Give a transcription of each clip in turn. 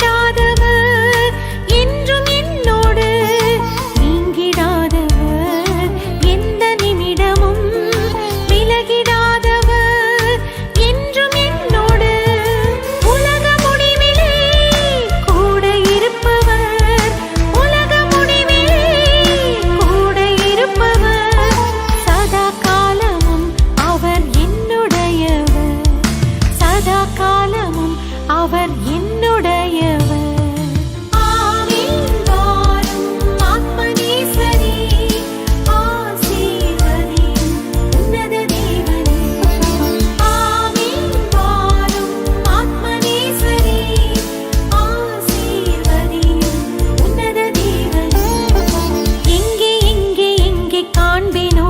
நீங்கிடாதவர் என்றும் என்னோடு, நீங்கிடாதவர் எந்த நிமிடமும் விலகிடாதவர் என்றும் என்னோடு, உலக முடிவிலே கூட இருப்பவர், உலக முடிவிலே கூட இருப்பவர், சதா காலமும் அவர் என்னுடையவர், சதா காலமும் அவர் என்னுடையவர். ஆமென். வாரும் ஆத்மநேசரே, ஆசீர்வதியும் உன்னத தேவனே. ஆமென். வாரும் ஆத்மநேசரே, ஆசீர்வதியும் உன்னத தேவனே. எங்கே எங்கே எங்கே காண்பேனோ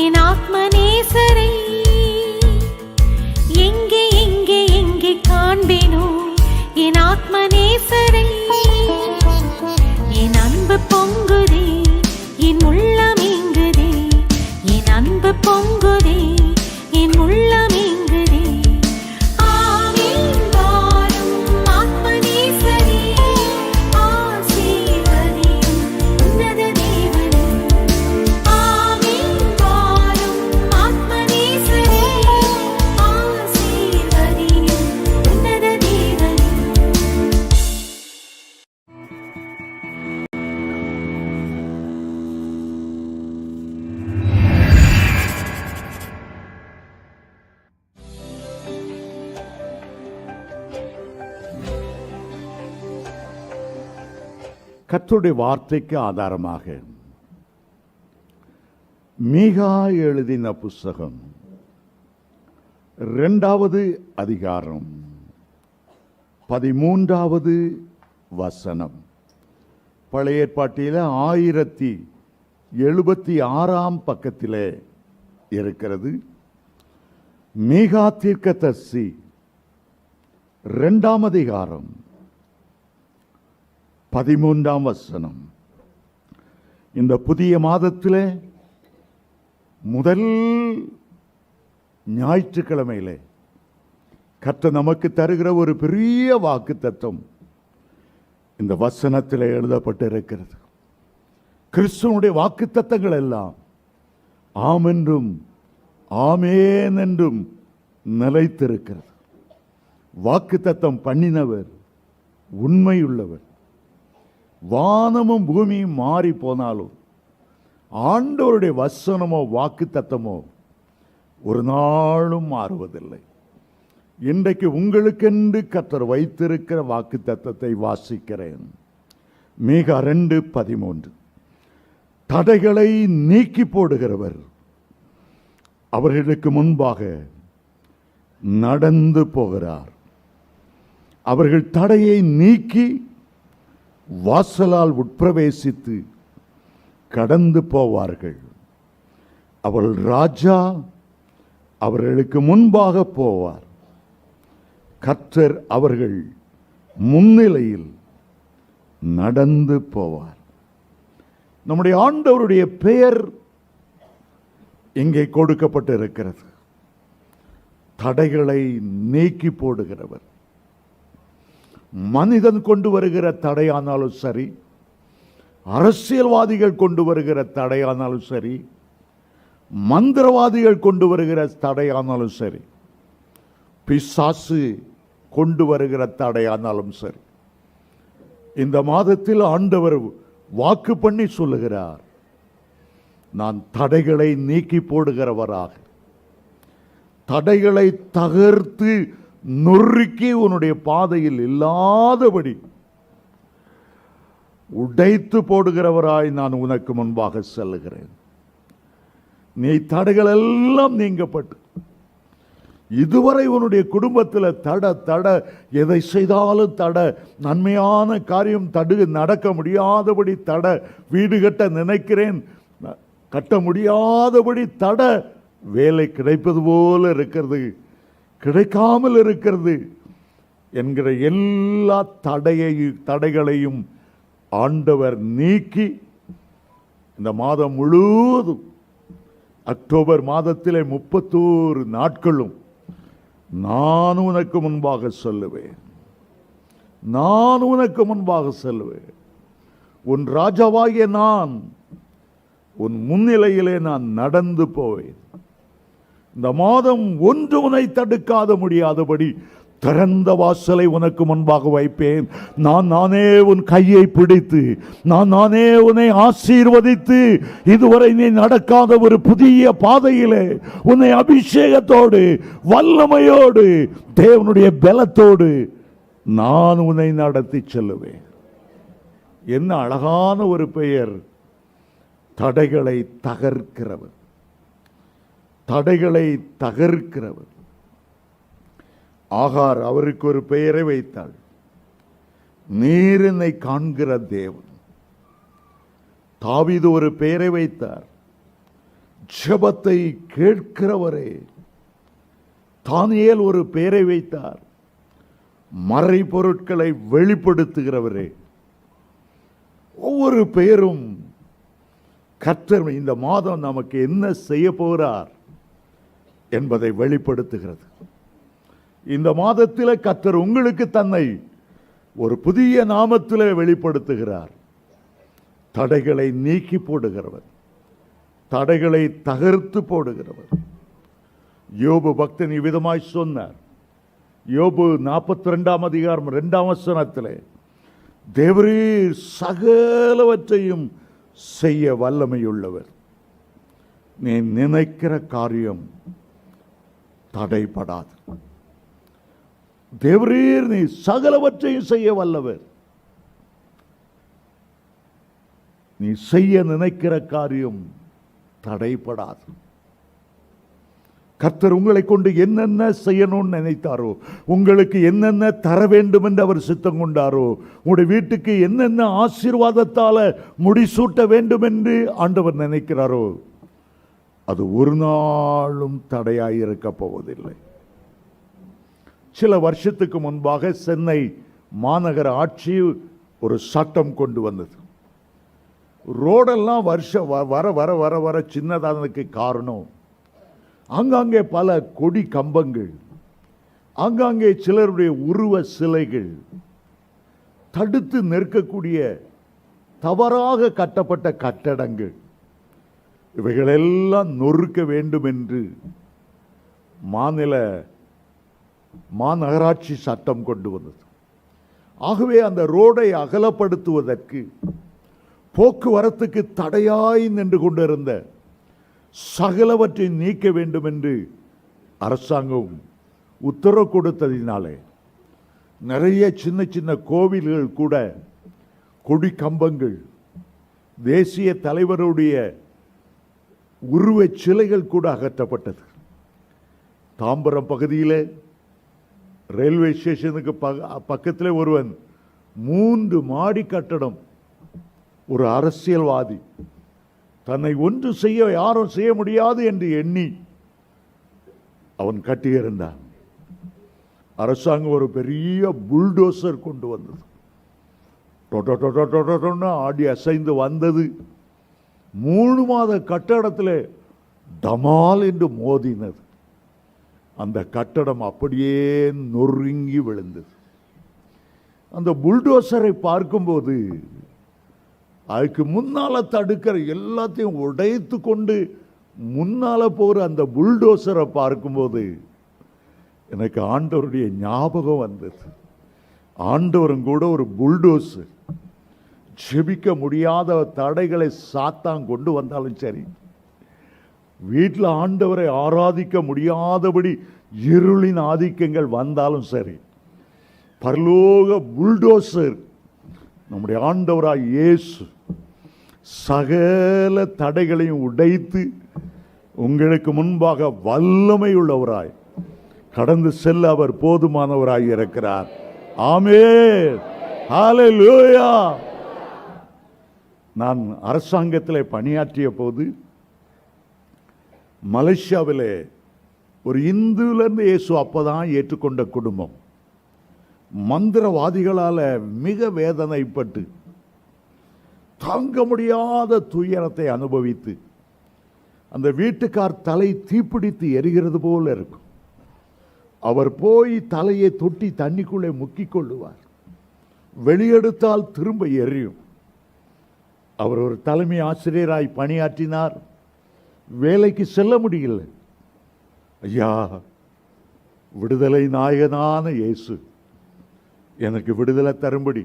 என் ஆத்மநேசரை, எங்கே எங்கே எங்கே காண்பேனோ என் ஆத்மநேசரை. என் அன்பு பொங்குதே, என் உள்ளம் ஏங்குதே, என் அன்பு பொங்குதே, என் உள்ளம் ஏங்குதே. ஆமென். வாரும் ஆத்மநேசரே, ஆசீர்வதியும் உன்னத தேவனே. ஆமென். வாரும் ஆத்மநேசரே, ஆசீர்வதியும் உன்னத தேவனே. கர்த்தருடைய வார்த்தைக்கு ஆதாரமாக மீகா எழுதின புஸ்தகம் 2வது அதிகாரம் 13வது வசனம். பழைய ஏற்பாட்டில் 1076 பக்கத்திலே இருக்கிறது. மீகா தீர்க்கதரிசி 2ஆம் அதிகாரம் 13ஆம் வசனம். இந்த புதிய மாதத்திலே முதல் ஞாயிற்றுக்கிழமையிலே கர்த்தர் நமக்கு தருகிற ஒரு பெரிய வாக்குத்தத்தம் இந்த வசனத்தில் எழுதப்பட்டிருக்கிறது. கிறிஸ்துவனுடைய வாக்குத்தத்தங்கள் எல்லாம் ஆம் என்றும் ஆமேன் என்றும் நிலைத்திருக்கிறது. வாக்குத்தத்தம் பண்ணினவர் உண்மையுள்ளவர். வானமும் பூமியும் மாறி போனாலும் ஆண்டவருடைய வசனமோ வாக்குத்தத்தமோ ஒரு நாளும் மாறுவதில்லை. இன்றைக்கு உங்களுக்கென்று கர்த்தர் வைத்திருக்கிற வாக்குத்தத்தத்தை வாசிக்கிறேன். மீகா 2:13. தடைகளை நீக்கி போடுகிறவர் அவர்களுக்கு முன்பாக நடந்து போகிறார். அவர்கள் தடையை நீக்கி வாசலால் உட்பிரவேசித்து கடந்து போவார்கள். அவள் ராஜா அவர்களுக்கு முன்பாக போவார். கர்த்தர் அவர்கள் முன்னிலையில் நடந்து போவார். நம்முடைய ஆண்டவருடைய பெயர் இங்கே கொடுக்கப்பட்டிருக்கிறது. தடைகளை நீக்கி போடுகிறவர். மனிதன் கொண்டு வருகிற தடையானாலும் சரி, அரசியல்வாதிகள் கொண்டு வருகிற தடையானாலும் சரி, மந்திரவாதிகள் கொண்டு வருகிற தடையானாலும் சரி, பிசாசு கொண்டு வருகிற தடையானாலும் சரி, இந்த மாதத்தில் ஆண்டவர் வாக்கு பண்ணி சொல்லுகிறார், நான் தடைகளை நீக்கி போடுகிறவராக, தடைகளை தகர்த்து நொறுக்கி உன்னுடைய பாதையில் இல்லாதபடி உடைத்து போடுகிறவராய் நான் உனக்கு முன்பாக செல்லுகிறேன். நீ தடைகள் எல்லாம் நீங்கப்பட்டு இதுவரை உன்னுடைய குடும்பத்தில் தட எதை செய்தாலும் நன்மையான காரியம் நடக்க முடியாதபடி வீடு கட்ட நினைக்கிறேன், கட்ட முடியாதபடி வேலை கிடைப்பது போல இருக்கிறது, கிடைக்காமல் இருக்கிறது என்கிற எல்லா தடைகளையும் ஆண்டவர் நீக்கி இந்த மாதம் முழுவதும் அக்டோபர் மாதத்திலே 31 நாட்களும் நான் உனக்கு முன்பாக சொல்லுவேன். நான் உனக்கு முன்பாக செல்வேன். உன் ராஜாவாகிய நான் உன் முன்னிலையிலே நான் நடந்து போவேன். இந்த மாதம் ஒன்று உன்னை தடுக்காத முடியாதபடி திறந்த வாசலை உனக்கு முன்பாக வைப்பேன். நானே உன் கையை பிடித்து நானே உன்னை ஆசீர்வதித்து இதுவரை நீ நடக்காத ஒரு புதிய பாதையிலே உன்னை அபிஷேகத்தோடு வல்லமையோடு தேவனுடைய பலத்தோடு நான் உன்னை நடத்தி செல்லுவேன். என்ன அழகான ஒரு பெயர்! தடைகளை தகர்க்கிறவர். தடைகளை தகர்க்கிறவர். ஆகார் அவருக்கு ஒரு பெயரை வைத்தாள், நீர் என்னை காண்கிற தேவன். தாவீது ஒரு பெயரை வைத்தார், ஜெபத்தை கேட்கிறவரே. தானியேல் ஒரு பெயரை வைத்தார், மறைபொருட்களை வெளிப்படுத்துகிறவரே. ஒவ்வொரு பெயரும் கர்த்தர் இந்த மாதம் நமக்கு என்ன செய்ய போகிறார் என்பதை வெளிப்படுத்துகிறது. இந்த மாதத்தில் கர்த்தர் உங்களுக்கு தன்னை ஒரு புதிய நாமத்திலே வெளிப்படுத்துகிறார். தடைகளை நீக்கி போடுகிறவர், தடைகளை தகர்த்து போடுகிறவர். யோபு பக்தன் இவ்விதமாய் சொன்னார். யோபு 42 அதிகாரம் 2 வசனத்திலே, தேவரீர் சகலவற்றையும் செய்ய வல்லமையுள்ளவர், நீ நினைக்கிற காரியம் தடைபடாது. தேவரீர் நீ சகலவற்றையும் செய்ய வல்லவர், நீ செய்ய நினைக்கிற காரியம் தடைபடாது. கர்த்தர் உங்களை கொண்டு என்னென்ன செய்யணும்னு நினைத்தாரோ, உங்களுக்கு என்னென்ன தர வேண்டும் என்று அவர் சித்தம் கொண்டாரோ, உங்களுடைய வீட்டுக்கு என்னென்ன ஆசீர்வாதத்தால முடிசூட்ட வேண்டும் என்று ஆண்டவர் நினைக்கிறாரோ, அது ஒரு நாளும் தடையாயிருக்க போவதில்லை. சில வருஷத்துக்கு முன்பாக சென்னை மாநகர ஆட்சி ஒரு சட்டம் கொண்டு வந்தது. ரோடெல்லாம் வர வர வர வர சின்னதானதுக்கு காரணம், ஆங்காங்கே பல கொடி கம்பங்கள், ஆங்காங்கே சிலருடைய உருவ சிலைகள், தடுத்து நிற்கக்கூடிய தவறாக கட்டப்பட்ட கட்டடங்கள், இவைகளெல்லாம் நொறுக்க வேண்டும் என்று மாநகராட்சி சட்டம் கொண்டு வந்தது. ஆகவே அந்த ரோடை அகலப்படுத்துவதற்கு, போக்குவரத்துக்கு தடையாய் நின்று கொண்டிருந்த சகலவற்றை நீக்க வேண்டும் என்று அரசாங்கம் உத்தரவு கொடுத்ததினாலே நிறைய சின்ன சின்ன கோவில்கள் கூட கொடி கம்பங்கள், தேசிய தலைவருடைய உருவச் சிலைகள் கூட அகற்றப்பட்டது. தாம்பரம் பகுதியில் ரயில்வே ஸ்டேஷனுக்கு பக்கத்தில் ஒருவன் 3 மாடி கட்டடம், ஒரு அரசியல்வாதி தன்னை ஒன்று செய்ய யாரும் செய்ய முடியாது என்று எண்ணி அவன் கட்டியிருந்தான். அரசாங்கம் ஒரு பெரிய புல்டோசர் கொண்டு வந்தது. ஆடி அசைந்து வந்தது. 3 மாத கட்டடத்தில் டமால் என்று மோதினது. அந்த கட்டடம் அப்படியே நொறுங்கி விழுந்தது. அந்த புல்டோசரை பார்க்கும்போது அதுக்கு முன்னால தடுக்கிற எல்லாத்தையும் உடைத்து கொண்டு முன்னால போற அந்த புல்டோசரை பார்க்கும்போது எனக்கு ஆண்டவருடைய ஞாபகம் வந்தது. ஆண்டவரும் கூட ஒரு புல்டோசர். ஜெபிக்க முடியாத தடைகளை சாத்தான் கொண்டு வந்தாலும் சரி, வீட்டில் ஆண்டவரை ஆராதிக்க முடியாதபடி இருளின் ஆதிக்கங்கள் வந்தாலும் சரி, பரலோக புல்டோசர் நம்முடைய ஆண்டவராய் இயேசு சகல தடைகளையும் உடைத்து உங்களுக்கு முன்பாக வல்லமை உள்ளவராய் கடந்து செல்ல அவர் போதுமானவராய் இருக்கிறார். ஆமென், ஹல்லேலூயா. நான் அரசாங்கத்தில் பணியாற்றிய போது மலேசியாவிலே ஒரு இந்துவிலிருந்து இயேசு அப்பதான் ஏற்றுக்கொண்ட குடும்பம் மந்திரவாதிகளால் மிக வேதனைப்பட்டு தாங்க முடியாத துயரத்தை அனுபவித்து அந்த வீட்டுக்கார் தலை தீப்பிடித்து எரிகிறது போல இருக்கும். அவர் போய் தலையை தொட்டி தண்ணிக்குள்ளே முக்கிக் கொள்ளுவார். வெளியெடுத்தால் திரும்ப எரியும். அவர் ஒரு தலைமை ஆசிரியராய் பணியாற்றினார். வேலைக்கு செல்ல முடியல. ஐயா, விடுதலை நாயகனான இயேசு எனக்கு விடுதலை தரும்படி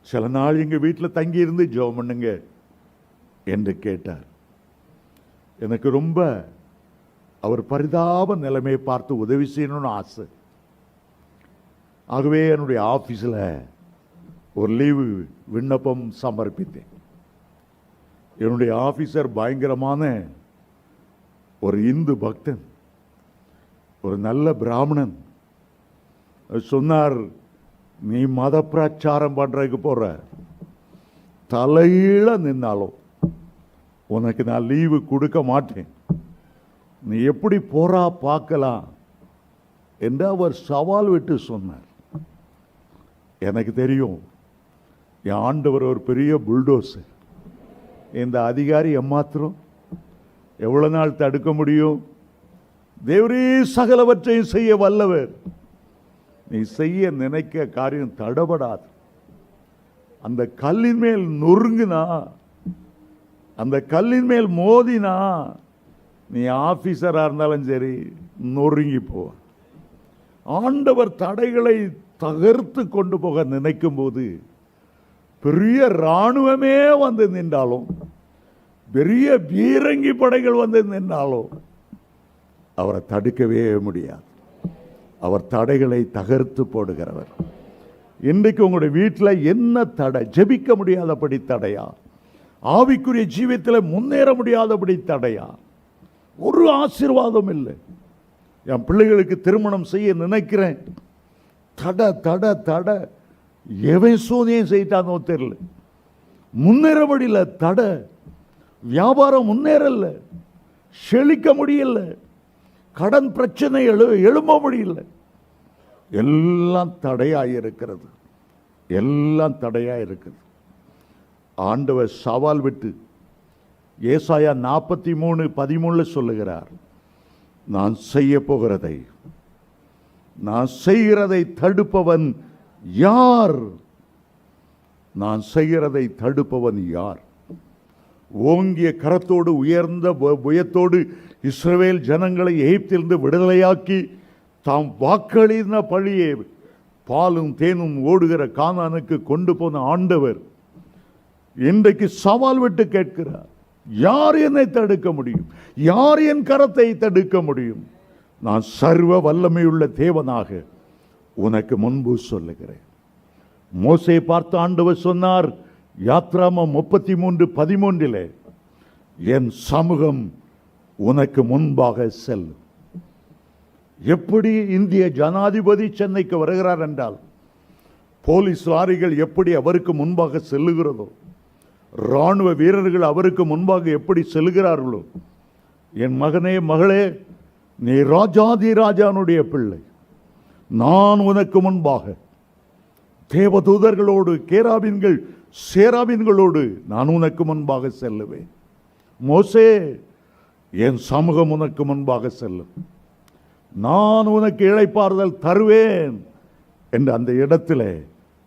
சில நாள் எங்க வீட்டில் தங்கி இருந்து ஜெபம் பண்ணுங்க என்று கேட்டார். எனக்கு ரொம்ப அவர் பரிதாப நிலைமையை பார்த்து உதவி செய்யணும்னு ஆசை. ஆகவே என்னுடைய ஆஃபீஸில் ஒரு லீவு விண்ணப்பம் சமர்ப்பித்தேன். என்னுடைய ஆஃபீஸர் பயங்கரமான ஒரு இந்து பக்தன், ஒரு நல்ல பிராமணன். சொன்னார், நீ மத பிரச்சாரம் பண்றதுக்கு போற, தலையில நின்னாலும் உனக்கு நான் லீவு கொடுக்க மாட்டேன், நீ எப்படி போறா பார்க்கலாம் என்று அவர் சவால் விட்டு சொன்னார். எனக்கு தெரியும், என் ஆண்டவர் ஒரு பெரிய புல்டோசர். இந்த அதிகாரி எம்மாத்திரம் எவ்வளவு நாள் தடுக்க முடியும்? தேவரே சகலவற்றையும் செய்ய வல்லவர். நீ செய்ய நினைக்க காரியம் தடபடாது. அந்த கல்லின் மேல் நொறுங்குனா, அந்த கல்லின் மேல் மோதினா, நீ ஆபீசரா இருந்தாலும் சரி நொறுங்கி போ. ஆண்டவர் தடைகளை தகர்த்து கொண்டு போக நினைக்கும் போது பெரிய இராணுவமே வந்து நின்றாலும், பெரிய பீரங்கி படைகள் வந்து நின்றாலும் அவரை தடுக்கவே முடியாது. அவர் தடைகளை தகர்த்து போடுகிறவர். இன்றைக்கு உங்களுடைய வீட்டில் என்ன தடை? ஜெபிக்க முடியாதபடி தடையா? ஆவிக்குரிய ஜீவியத்தில் முன்னேற முடியாதபடி தடையா? ஒரு ஆசீர்வாதம் இல்லை. என் பிள்ளைகளுக்கு திருமணம் செய்ய நினைக்கிறேன், தடை தடை தடை. எவன் சோதனையும் செய்யிட்டானோ தெரியல, முன்னேற முடியல, தடை. வியாபாரம் முன்னேறல, செழிக்க முடியல, கடன் பிரச்சனை எழும்ப முடியல. எல்லாம் தடையாயிருக்கிறது, எல்லாம் தடையாயிருக்கிறது. ஆண்டவர் சவால் விட்டு ஏசாயா 43:13 சொல்லுகிறார், நான் செய்ய போகிறதை, நான் செய்கிறதை தடுப்பவன் யார்? நான் செய்கிறதை தடுப்பவன் யார்? ஓங்கிய கரத்தோடு உயர்ந்த புயத்தோடு இஸ்ரவேல் ஜனங்களை எகிப்திலிருந்து விடுதலையாக்கி தாம் வாக்களித்த பழியே பாலும் தேனும் ஓடுகிற கானானுக்கு கொண்டு போன ஆண்டவர் இன்றைக்கு சவால் விட்டு கேட்கிறார், யார் என்னை தடுக்க முடியும்? யார் என் கரத்தை தடுக்க முடியும்? நான் சர்வ வல்லமையுள்ள தேவனாக உனக்கு முன்பு சொல்லுகிறேன். மோசே பார்த்து ஆண்டவர் சொன்னார், யாத்ராமம் 33:13, என் சமூகம் உனக்கு முன்பாக செல்லும். எப்படி இந்திய ஜனாதிபதி சென்னைக்கு வருகிறார் என்றால், போலீஸ் லாரிகள் எப்படி அவருக்கு முன்பாக செல்லுகிறதோ, இராணுவ வீரர்கள் அவருக்கு முன்பாக எப்படி செல்கிறார்களோ, என் மகனே மகளே, நீ ராஜாதி ராஜானுடைய பிள்ளை, நான் உனக்கு முன்பாக தேவதூதர்களோடு கேராபின்கள் சேராபின்களோடு நான் உனக்கு முன்பாக செல்லுவேன். மோசே, என் சமூகம் உனக்கு முன்பாக செல்லும், நான் உனக்கு இளைப்பாறுதல் தருவேன் என்று அந்த இடத்திலே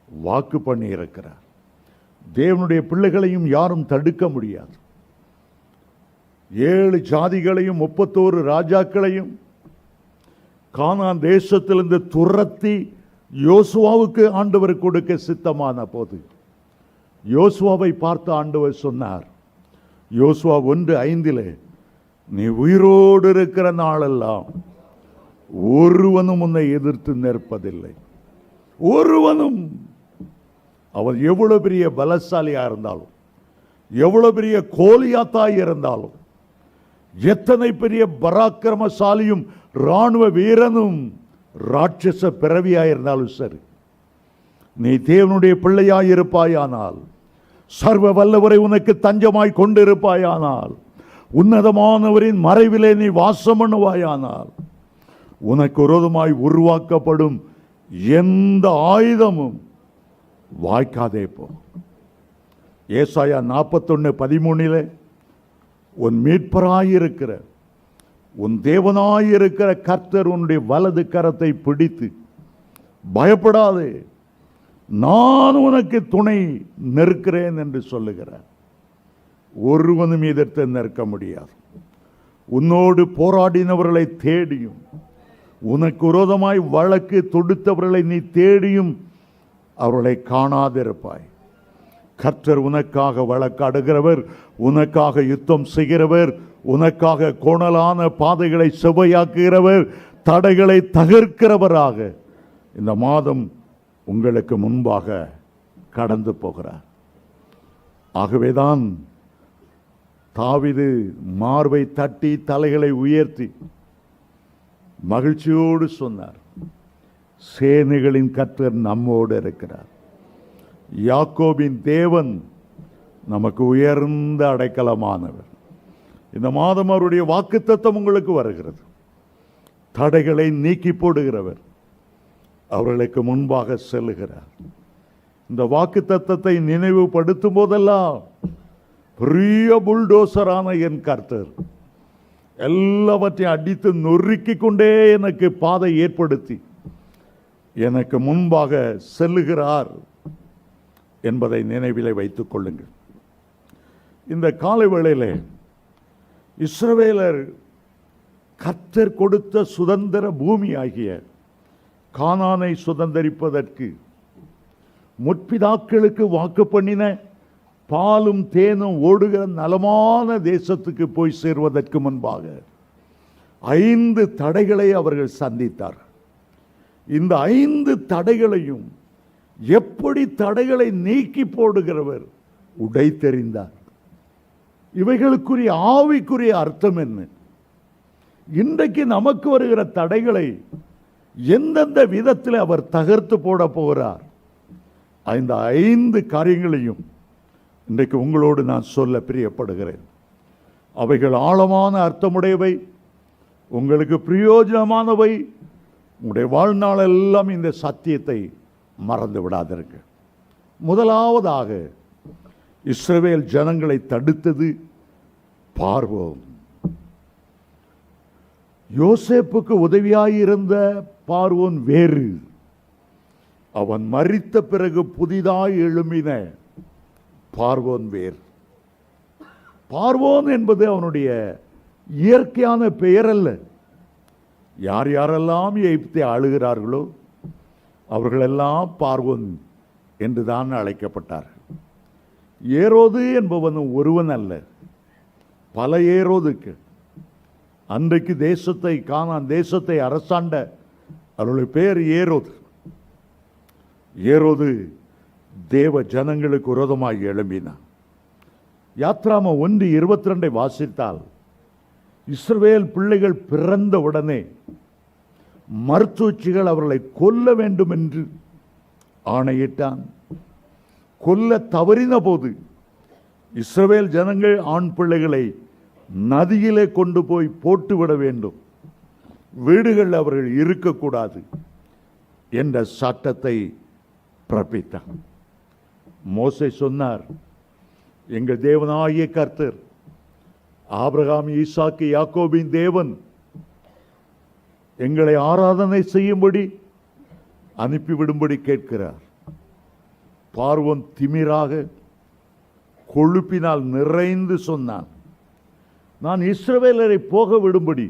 வாக்கு பண்ணி இருக்கிறார். தேவனுடைய பிள்ளைகளையும் யாரும் தடுக்க முடியாது. 7 ஜாதிகளையும் 31 ராஜாக்களையும் கானான் தேசத்திலிருந்து துரத்தி யோசுவாவுக்கு ஆண்டவர் கொடுக்க சித்தமான போது யோசுவாவை பார்த்து ஆண்டவர் சொன்னார், யோசுவா 1:5, நீ உயிரோடு இருக்கிற நாளெல்லாம் ஒருவனும் உன்னை எதிர்த்து நிற்பதில்லை. ஒருவனும். அவன் எவ்வளவு பெரிய பலசாலியா இருந்தாலும், எவ்வளவு பெரிய கோலியாத்தாய் இருந்தாலும், எத்தனை பெரிய பராக்கிரமசாலியும் இராணுவ வீரனும் ராட்சச பிறவியாயிருந்தாலும் சரி, நீ தேவனுடைய பிள்ளையாயிருப்பாயானால், சர்வ வல்லவரை உனக்கு தஞ்சமாய் கொண்டிருப்பாயானால், உன்னதமானவரின் மறைவிலே நீ வாசம் பண்ணுவாயானால், உனக்கு விரோதமாய் உருவாக்கப்படும் எந்த ஆயுதமும் வாய்க்காதே போ. ஏசாயா 41:13, உன் மீட்பராயிருக்கிற உன் தேவனாயிருக்கிற கர்த்தர் உன்னுடைய வலது கரத்தை பிடித்து பயப்படாதே, நான் உனக்கு துணை நிற்கிறேன் என்று சொல்லுகிறார். ஒருவனும் எதிர்த்து நிற்க முடியாது. உன்னோடு போராடினவர்களை தேடியும், உனக்கு விரோதமாய் வழக்கு தொடுத்தவர்களை நீ தேடியும் அவர்களை காணாதிருப்பாய். கர்த்தர் உனக்காக வழக்காடுகிறவர், உனக்காக யுத்தம் செய்கிறவர், உனக்காக கோணலான பாதைகளை செவ்வையாக்குகிறவர், தடைகளை தகர்க்கிறவராக இந்த மாதம் உங்களுக்கு முன்பாக கடந்து போகிறார். ஆகவேதான் தாவீது மார்பை தட்டி தலைகளை உயர்த்தி மகிழ்ச்சியோடு சொன்னார், சேனைகளின் கர்த்தர் நம்மோடு இருக்கிறார். யாக்கோபின் தேவன் நமக்கு உயர்ந்த அடைக்கலமானவர். இந்த மாதம் அவருடைய வாக்குத்தத்தம் உங்களுக்கு வருகிறது. தடைகளை நீக்கி போடுகிறவர் அவர்களுக்கு முன்பாக செல்லுகிறார். இந்த வாக்குத்தத்தத்தை நினைவுபடுத்தும் போதெல்லாம் பெரிய புல்டோசரான என் கர்த்தர் எல்லாவற்றையும் அடித்து நொறுக்கி கொண்டே எனக்கு பாதை ஏற்படுத்தி எனக்கு முன்பாக செல்லுகிறார் என்பதை நினைவிலே வைத்துக் கொள்ளுங்கள். இந்த காலை வேளையிலே இஸ்ரவேலர் கர்த்தர் கொடுத்த சுதந்திர பூமி ஆகிய கானானை சுதந்தரிப்பதற்கு முற்பிதாக்களுக்கு வாக்கு பண்ணின பாலும் தேனும் ஓடுகிற நலமான தேசத்துக்கு போய் சேர்வதற்கு முன்பாக 5 தடைகளை அவர்கள் சந்தித்தார்கள். இந்த 5 தடைகளையும் எப்படி தடைகளை நீக்கி போடுகிறவர் உடைத்தெறிந்தார். இவைகளுக்குரிய ஆவிக்குரிய அர்த்தம் என்ன? இன்றைக்கு நமக்கு வருகிற தடைகளை எந்தெந்த விதத்தில் அவர் தகர்த்து போட போகிறார், இந்த 5 காரியங்களையும் இன்றைக்கு உங்களோடு நான் சொல்ல பிரியப்படுகிறேன். அவைகள் ஆழமான அர்த்தமுடையவை, உங்களுக்கு பிரயோஜனமானவை. உங்களுடைய வாழ்நாள் எல்லாம் இந்த சத்தியத்தை மறந்து விடாதீர்கள். முதலாவதாக இஸ்ரவேல் ஜனங்களை தடுத்தது பார்வோன். யோசேப்புக்கு உதவியாயிருந்த பார்வோன் வேறு, அவன் மரித்த பிறகு புதிதாய் எழும்பின பார்வோன் வேறு. பார்வோன் என்பது அவனுடைய இயற்கையான பெயர் அல்ல. யார் யாரெல்லாம் எகிப்தை ஆளுகிறார்களோ அவர்களெல்லாம் பார்வோன் என்றுதான் அழைக்கப்பட்டார்கள். ஏரோது என்பவனும் ஒருவன் அல்ல, பல ஏரோதுக்கு. அன்றைக்கு தேசத்தை கானான் தேசத்தை அரசாண்ட அவருடைய பெயர் ஏரோது. ஏரோது தேவ ஜனங்களுக்கு விரோதமாக எழும்பினான். யாத்ராம 1:22 வாசித்தால், இஸ்ரவேல் பிள்ளைகள் பிறந்த உடனே மருத்துவச்சிகள் அவர்களை கொல்ல வேண்டும் என்று ஆணையிட்டான். கொல்ல தவறின போது இஸ்ரவேல் ஜனங்கள் ஆண் பிள்ளைகளை நதியிலே கொண்டு போய் போட்டுவிட வேண்டும், வீடுகள் அவர்கள் இருக்கக்கூடாது என்ற சட்டத்தை பிறப்பித்தான். மோசே சொன்னார், எங்கள் தேவனாகிய கர்த்தர் ஆபிரகாம், ஈசாக்கு, யாக்கோபின் தேவன் எங்களை ஆராதனை செய்யும்படி அனுப்பிவிடும்படி கேட்கிறார். பார்வோன் திமிராக கொழுப்பினால் நிறைந்து சொன்னான், நான் இஸ்ரவேலரை போக விடும்படி.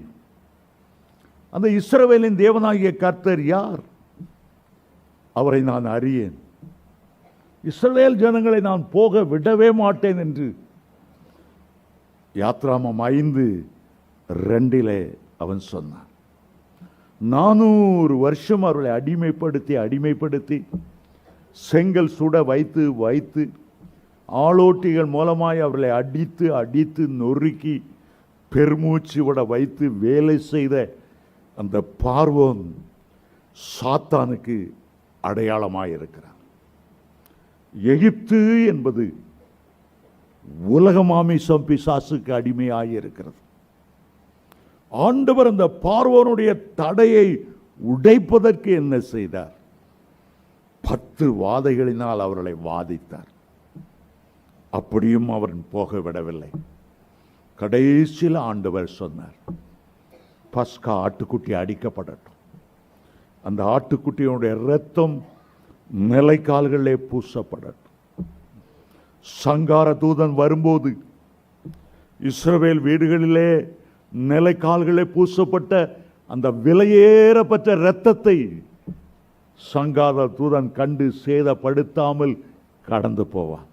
அந்த இஸ்ரவேலின் தேவனாகிய கர்த்தர் யார்? அவரை நான் அறியேன். இஸ்ரவேல் ஜனங்களை நான் போக விடவே மாட்டேன் என்று யாத்ராமம் 5:2 அவன் சொன்னான். 400 வருஷம் அவர்களை அடிமைப்படுத்தி செங்கல் சுட வைத்து ஆளோட்டிகள் மூலமாய் அவர்களை அடித்து நொறுக்கி பெருமூச்சு விட வைத்து வேலை செய்த அந்த பார்வோன் சாத்தானுக்கு அடையாளமாயிருக்கிறார். எகிப்து என்பது உலக மாமிசம் பிசாசுக்கு அடிமையாயிருக்கிறது. ஆண்டவர் அந்த பார்வோனுடைய தடையை உடைப்பதற்கு என்ன செய்தார்? 10 வாதைகளினால் அவர்களை வாதித்தார். அப்படியும் அவன் போக விடவில்லை. கடைசியில் ஆண்டவர் சொன்னார், பஸ்கா ஆட்டுக்குட்டி அடிக்கப்படட்டும். அந்த ஆட்டுக்குட்டியினுடைய இரத்தம் நிலைக்கால்களே பூசப்படட்டும். சங்கார தூதன் வரும்போது இஸ்ரவேல் வீடுகளிலே நிலைக்கால்களே பூசப்பட்ட அந்த விலையேறப்பட்ட இரத்தத்தை சங்கார தூதன் கண்டு சேதப்படுத்தாமல் கடந்து போவான்.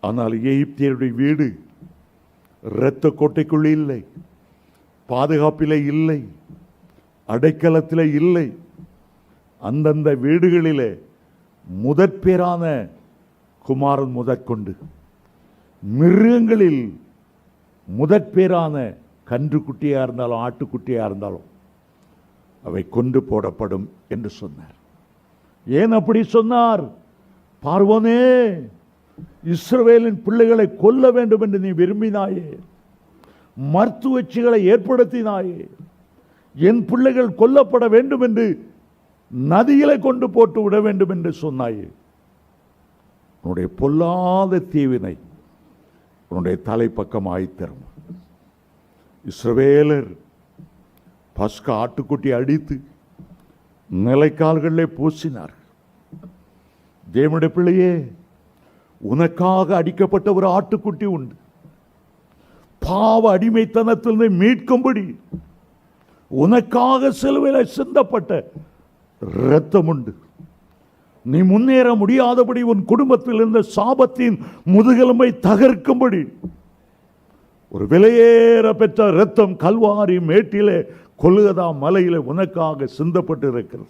ஆனால் எகிப்தியருடைய வீடு இரத்த கோட்டைக்குள் இல்லை, பாதுகாப்பிலே இல்லை, அடைக்கலத்திலே இல்லை. அந்தந்த வீடுகளிலே முதற்பேரான குமாரன் முதற்கொண்டு மிருகங்களில் முதற்பேரான கன்று குட்டியா இருந்தாலும் ஆட்டுக்குட்டியா இருந்தாலும் அவை கொண்டு போடப்படும் என்று சொன்னார். ஏன் அப்படி சொன்னார்? பார்வோனே, இஸ்ரவேலின் பிள்ளைகளை கொல்ல வேண்டும் என்று நீ விரும்பினாயே, மருத்துவச்சிகளை ஏற்படுத்தினாயே, என் பிள்ளைகள் கொல்லப்பட வேண்டும் என்று நதிகளை கொண்டு போட்டு விட வேண்டும் என்று சொன்னாயே, உன்னுடைய பொல்லாத தீவினை உன்னுடைய தலைப்பக்கமாய் தரும். இஸ்ரவேலர் பஸ்கா ஆட்டுக்குட்டி அடித்து நிலைக்கால்களிலே பூசினார். தேவனுடைய பிள்ளையே, உனக்காக அடிக்கப்பட்ட ஒரு ஆட்டுக்குட்டி உண்டு. பாவ அடிமைத்தனத்திலிருந்து மீட்கும்படி உனக்காக சிலுவையில் சிந்தப்பட்ட இரத்தம் உண்டு. நீ முன்னேற முடியாதபடி உன் குடும்பத்தில் இருந்த சாபத்தின் முதுகெலும்பை தகர்க்கும்படி ஒரு விலையேற பெற்ற இரத்தம் கல்வாரி மேட்டிலே கொல்கதா மலையிலே உனக்காக சிந்தப்பட்டு இருக்கிறது.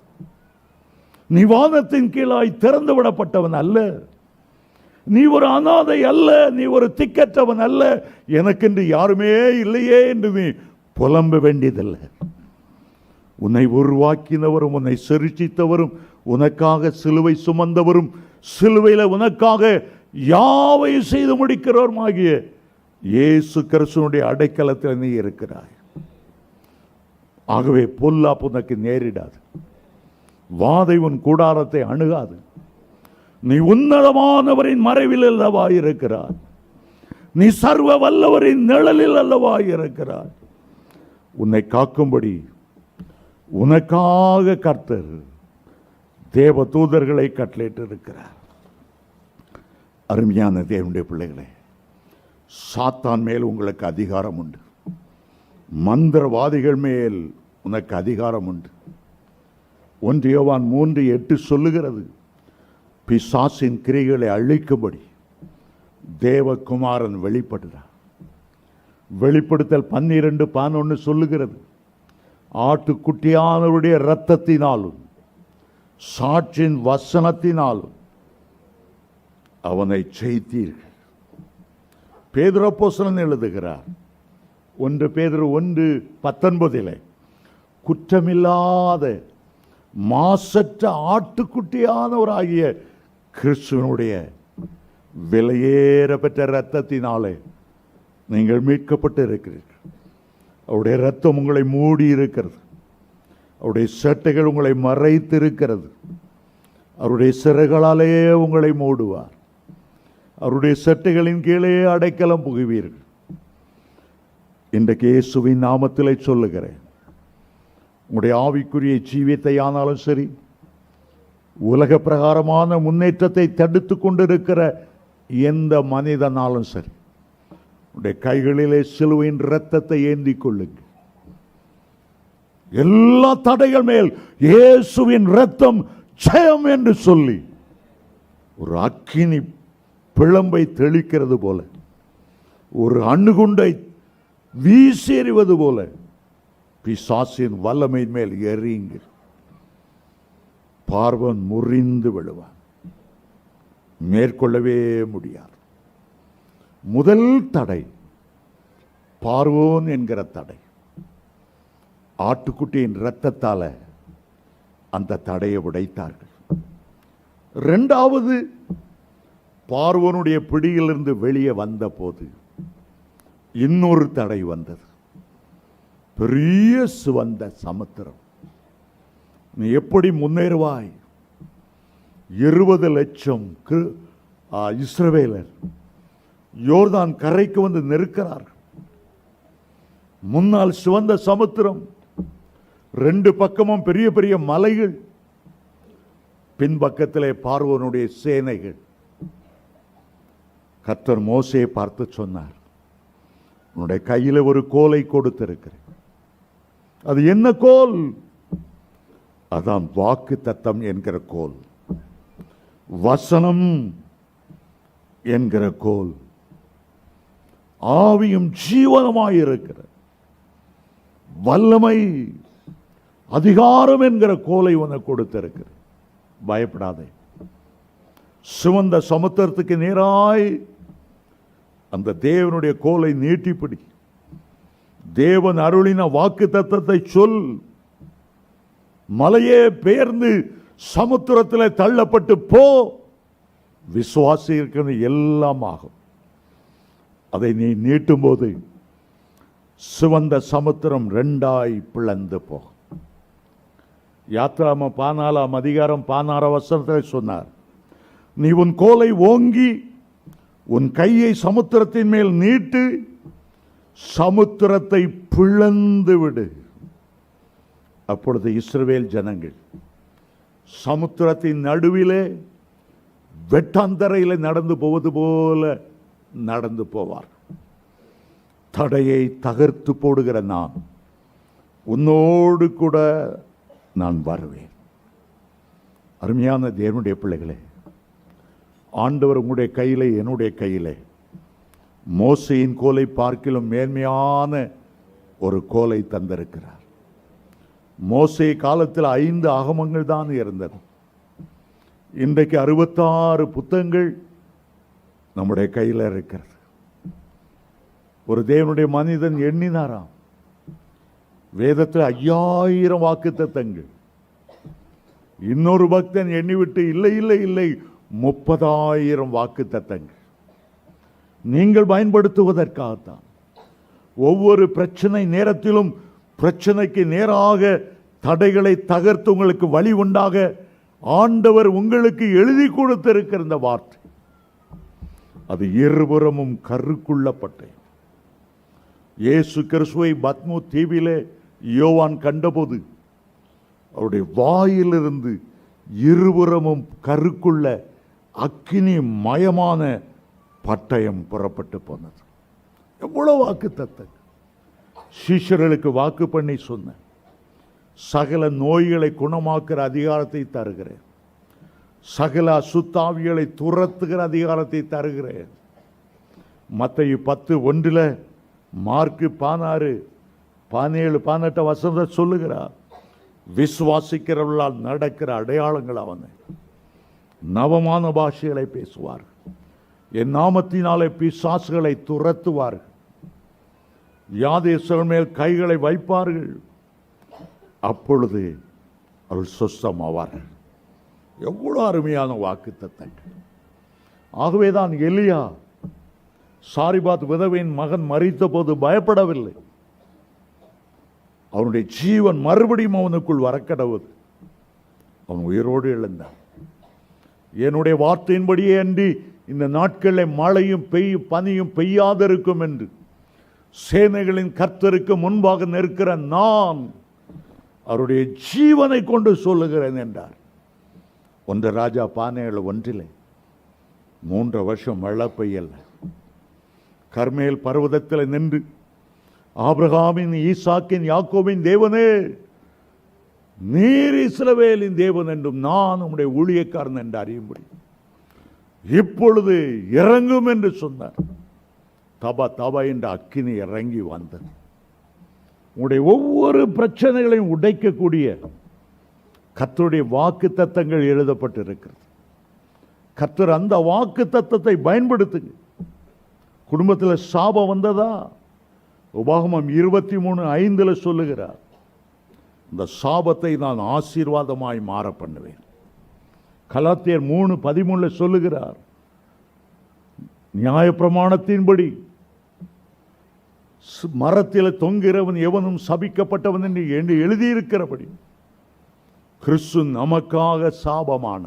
நீ வானத்தின் கீழாய் திறந்து விடப்பட்டவன் அல்ல, நீ ஒரு அனாதை அல்ல, நீ ஒரு திக்கற்றவன் அல்ல, எனக்கென்று யாருமே இல்லையே என்று நீ புலம்ப வேண்டியதில்லை. உன்னை உருவாக்கினவரும் உன்னை சிருஷ்டித்தவரும் உனக்காக சிலுவை சுமந்தவரும் சிலுவையில உனக்காக யாவையும் செய்து முடிக்கிறவருமாகிய இயேசு கிறிஸ்துவினுடைய அடைக்கலத்தில் நீ இருக்கிறாய். ஆகவே பொல்லாப்பு உனக்கு நேரிடாது, வாதை உன் கூடாரத்தை அணுகாது. நீ உன்னதமானவரின் மறைவில் அல்லவா இருக்கிறாய், நீ சர்வ வல்லவரின் நிழலில் அல்லவா இருக்கிறாய். உன்னை காக்கும்படி உனக்காக கர்த்தர் தேவ தூதர்களை கட்டளையிட்டு இருக்கிறார். அருமையான தேவனுடைய பிள்ளைகளே, சாத்தான் மேல் உங்களுக்கு அதிகாரம் உண்டு, மந்திரவாதிகள் மேல் உனக்கு அதிகாரம் உண்டு. 1 யோவான் 3:8 சொல்லுகிறது, பிசாசின் கிரியைகளை அழிக்கும்படி தேவகுமாரன் வெளிப்படுகிறார். வெளிப்படுத்தல் 12:11 சொல்லுகிறது, ஆட்டுக்குட்டியானவருடைய இரத்தத்தினாலும் சாட்சியின் வசனத்தினாலும் அவனை ஜெயித்தீர்கள். பேதுரு அப்போஸ்தலன் எழுதுகிறார் 1 பேதுரு 1:19 குற்றமில்லாத மாசற்ற ஆட்டுக்குட்டியானவராகிய கிறிஸ்துவனுடைய விலையேற பெற்ற இரத்தத்தினாலே நீங்கள் மீட்கப்பட்டு இருக்கிறீர்கள். அவருடைய இரத்தம் உங்களை மூடி இருக்கிறது, அவருடைய சட்டைகள் உங்களை மறைத்திருக்கிறது. அவருடைய சிறைகளாலே உங்களை மூடுவார், அவருடைய சட்டைகளின் கீழே அடைக்கலம் புகுவீர்கள். இன்றைக்கு இயேசுவின் நாமத்திலே சொல்லுகிறேன், உங்களுடைய ஆவிக்குரிய ஜீவியத்தை ஆனாலும் சரி, உலக பிரகாரமான முன்னேற்றத்தை தடுத்து கொண்டிருக்கிற எந்த மனிதனாலும் சரி, உடைய கைகளிலே சிலுவையின் இரத்தத்தை ஏந்தி கொள்ளுங்க. எல்லா தடைகள் மேல் இயேசுவின் இரத்தம் ஜெயம் என்று சொல்லி ஒரு அக்கினி பிளம்பை தெளிக்கிறது போல, ஒரு அணுகுண்டை வீசி எறிவது போல பிசாசின் வல்லமை மேல் எறியுங்க. பார்வன் முறிந்து விழுவான், மேற்கொள்ளவே முடியாது. முதல் தடை பார்வோன் என்கிற தடை. ஆட்டுக்குட்டியின் இரத்தத்தால அந்த தடையை உடைத்தார்கள். 2வது, பார்வோனுடைய பிடியிலிருந்து வெளியே வந்த போது இன்னொரு தடை வந்தது, பெரிய சிவந்த சமுத்திரம். நீ எப்படி முன்னேறுவாய்? 20 லட்சம் இஸ்ரவேலர் யோர்தான் கரைக்கு வந்து நெருக்கிறார்கள். முன்னால் சிவந்த சமுத்திரம், 2 பக்கமும் பெரிய பெரிய மலைகள், பின்பக்கத்திலே பார்வோனுடைய சேனைகள். கர்த்தர் மோசேயை பார்த்து சொன்னார், உன்னுடைய கையில ஒரு கோலை கொடுத்திருக்கிறேன். அது என்ன கோல்? அதான் வாக்கு தத்தம் என்கிற கோல், வசனம் என்கிற கோல், ஆவியும் ஜீவனமாயிருக்கிற வல்லமை அதிகாரம் என்கிற கோலை உனக்கு கொடுத்திருக்கிற. பயப்படாதே. சிவந்த சமுத்திரத்துக்கு நேராய் அந்த தேவனுடைய கோலை நீட்டிப்பிடி. தேவன் அருளின வாக்கு தத்தத்தை சொல். மலையே பெயர்ந்து சமுத்திரத்தில் தள்ளப்பட்டு போ. விசுவாசி இருக்கிறது எல்லாம் ஆகும். அதை நீ நீட்டும் போது சிவந்த சமுத்திரம் ரெண்டாய் பிளந்து போகும். யாத்ராம 14 அதிகாரம் 16 வசனத்தில் சொன்னார், நீ உன் கோலை ஓங்கி உன் கையை சமுத்திரத்தின் மேல் நீட்டு, சமுத்திரத்தை பிளந்து விடு. அப்பொழுது இஸ்ரவேல் ஜனங்கள் சமுத்திரத்தின் நடுவிலே வெட்டாந்தரையில் நடந்து போவது போல நடந்து போவார். தடையை தகர்த்து போடுகிற நான் உன்னோடு கூட நான் வருவேன். அருமையான தேவனுடைய பிள்ளைகளே, ஆண்டவர் உங்களுடைய கையிலே என்னுடைய கையிலே மோசையின் கோலை பார்க்கிலும் மேன்மையான ஒரு கோலை தந்திருக்கிறார். மோசே காலத்தில் 5 ஆகமங்கள் தான் இருந்தது. இன்றைக்கு 66 புத்தகங்கள் நம்முடைய கையில் இருக்கிறது. ஒரு தேவனுடைய மனிதன் எண்ணினாராம், வேதத்தில் 5000 வாக்குத்தத்தங்கள். இன்னொரு பக்தன் எண்ணிவிட்டு இல்லை இல்லை இல்லை 30,000 வாக்குத்தத்தங்கள் நீங்கள் பயன்படுத்துவதற்காகத்தான். ஒவ்வொரு பிரச்சனை நேரத்திலும் பிரச்சனைக்கு நேராக தடைகளை தகர்த்து உங்களுக்கு வழி உண்டாக ஆண்டவர் உங்களுக்கு எழுதி கொடுத்திருக்கிற இந்த வார்த்தை, அது இருபுறமும் கருக்குள்ளப்பட்ட. இயேசு கிறிஸ்துவை பத்மு தீவிலே யோவான் கண்டபோது அவருடைய வாயிலிருந்து இருபுறமும் கருக்குள்ள அக்கினி மயமான பட்டயம் புறப்பட்டு போனது. எவ்வளவு வாக்கு தத்தம்! சீஷர்களுக்கு வாக்கு பண்ணி சொன்ன, சகல நோய்களை குணமாக்குற அதிகாரத்தை தருகிறேன், சகல அசுத்தாவிகளை துரத்துகிற அதிகாரத்தை தருகிறேன். மத்தேயு 10:1, மார்க்கு 16, 17, 18 வசனத்தை சொல்லுகிறார். விசுவாசிக்கிறவர்களால் நடக்கிற அடையாளங்கள் அவனை. நவமான பாஷைகளை பேசுவார், என் நாமத்தினாலே பிசாசுகளை துரத்துவார்கள், வியாதியஸ்தர்கள் மேல் கைகளை வைப்பார்கள், அப்பொழுது அவள் சொஸ்தமாவார்கள். எவ்வளவு அருமையான வாக்குத்தத்தங்கள்! ஆகவேதான் எலியா சாரிபாத் விதவையின் மகன் மரித்த போது பயப்படவில்லை. அவனுடைய ஜீவன் மறுபடியும் அவனுக்குள் வரக்கடவுது. அவன் உயிரோடு எழுந்தான். என்னுடைய வார்த்தையின்படியே அன்றி இந்த நாட்களில் மழையும் பனியும் பெய்யாதிருக்கும் என்று சேனைகளின் கர்த்தருக்கு முன்பாக நிற்கிற நான் அவருடைய ஜீவனை கொண்டு சொல்லுகிறேன் என்றார். 1 ராஜா 17:1 3 வருஷம் மழை பெய்யல. கர்மேல் பர்வதத்தில் நின்று ஆபிரகாமின், ஈசாக்கின், யாக்கோபின் தேவனே, நீர் இஸ்ரவேலின் தேவன் என்றும் நான் உம்முடைய ஊழியக்காரன் என்று அறியும்படி இப்பொழுது இறங்கும் என்று சொன்னார். தபா தபா என்ற அக்கினி இறங்கி வந்தது. உங்களுடைய ஒவ்வொரு பிரச்சனைகளையும் உடைக்கக்கூடிய கர்த்தருடைய வாக்கு தத்தங்கள் எழுதப்பட்டிருக்கிறது. கர்த்தர் அந்த வாக்கு தத்தத்தை பயன்படுத்துங்க. குடும்பத்தில் சாபம் வந்ததா? உபாகமம் 23:5 சொல்லுகிறார், இந்த சாபத்தை நான் ஆசீர்வாதமாய் மாற பண்ணுவேன். கலாத்தியர் 3:13 சொல்லுகிறார், நியாயப்பிரமாணத்தின்படி மரத்தில் தொங்குகிறவன் எவனும் சபிக்கப்பட்டவன் என்று எழுதியிருக்கிறபடி கிறிஸ்து நமக்காக சாபமான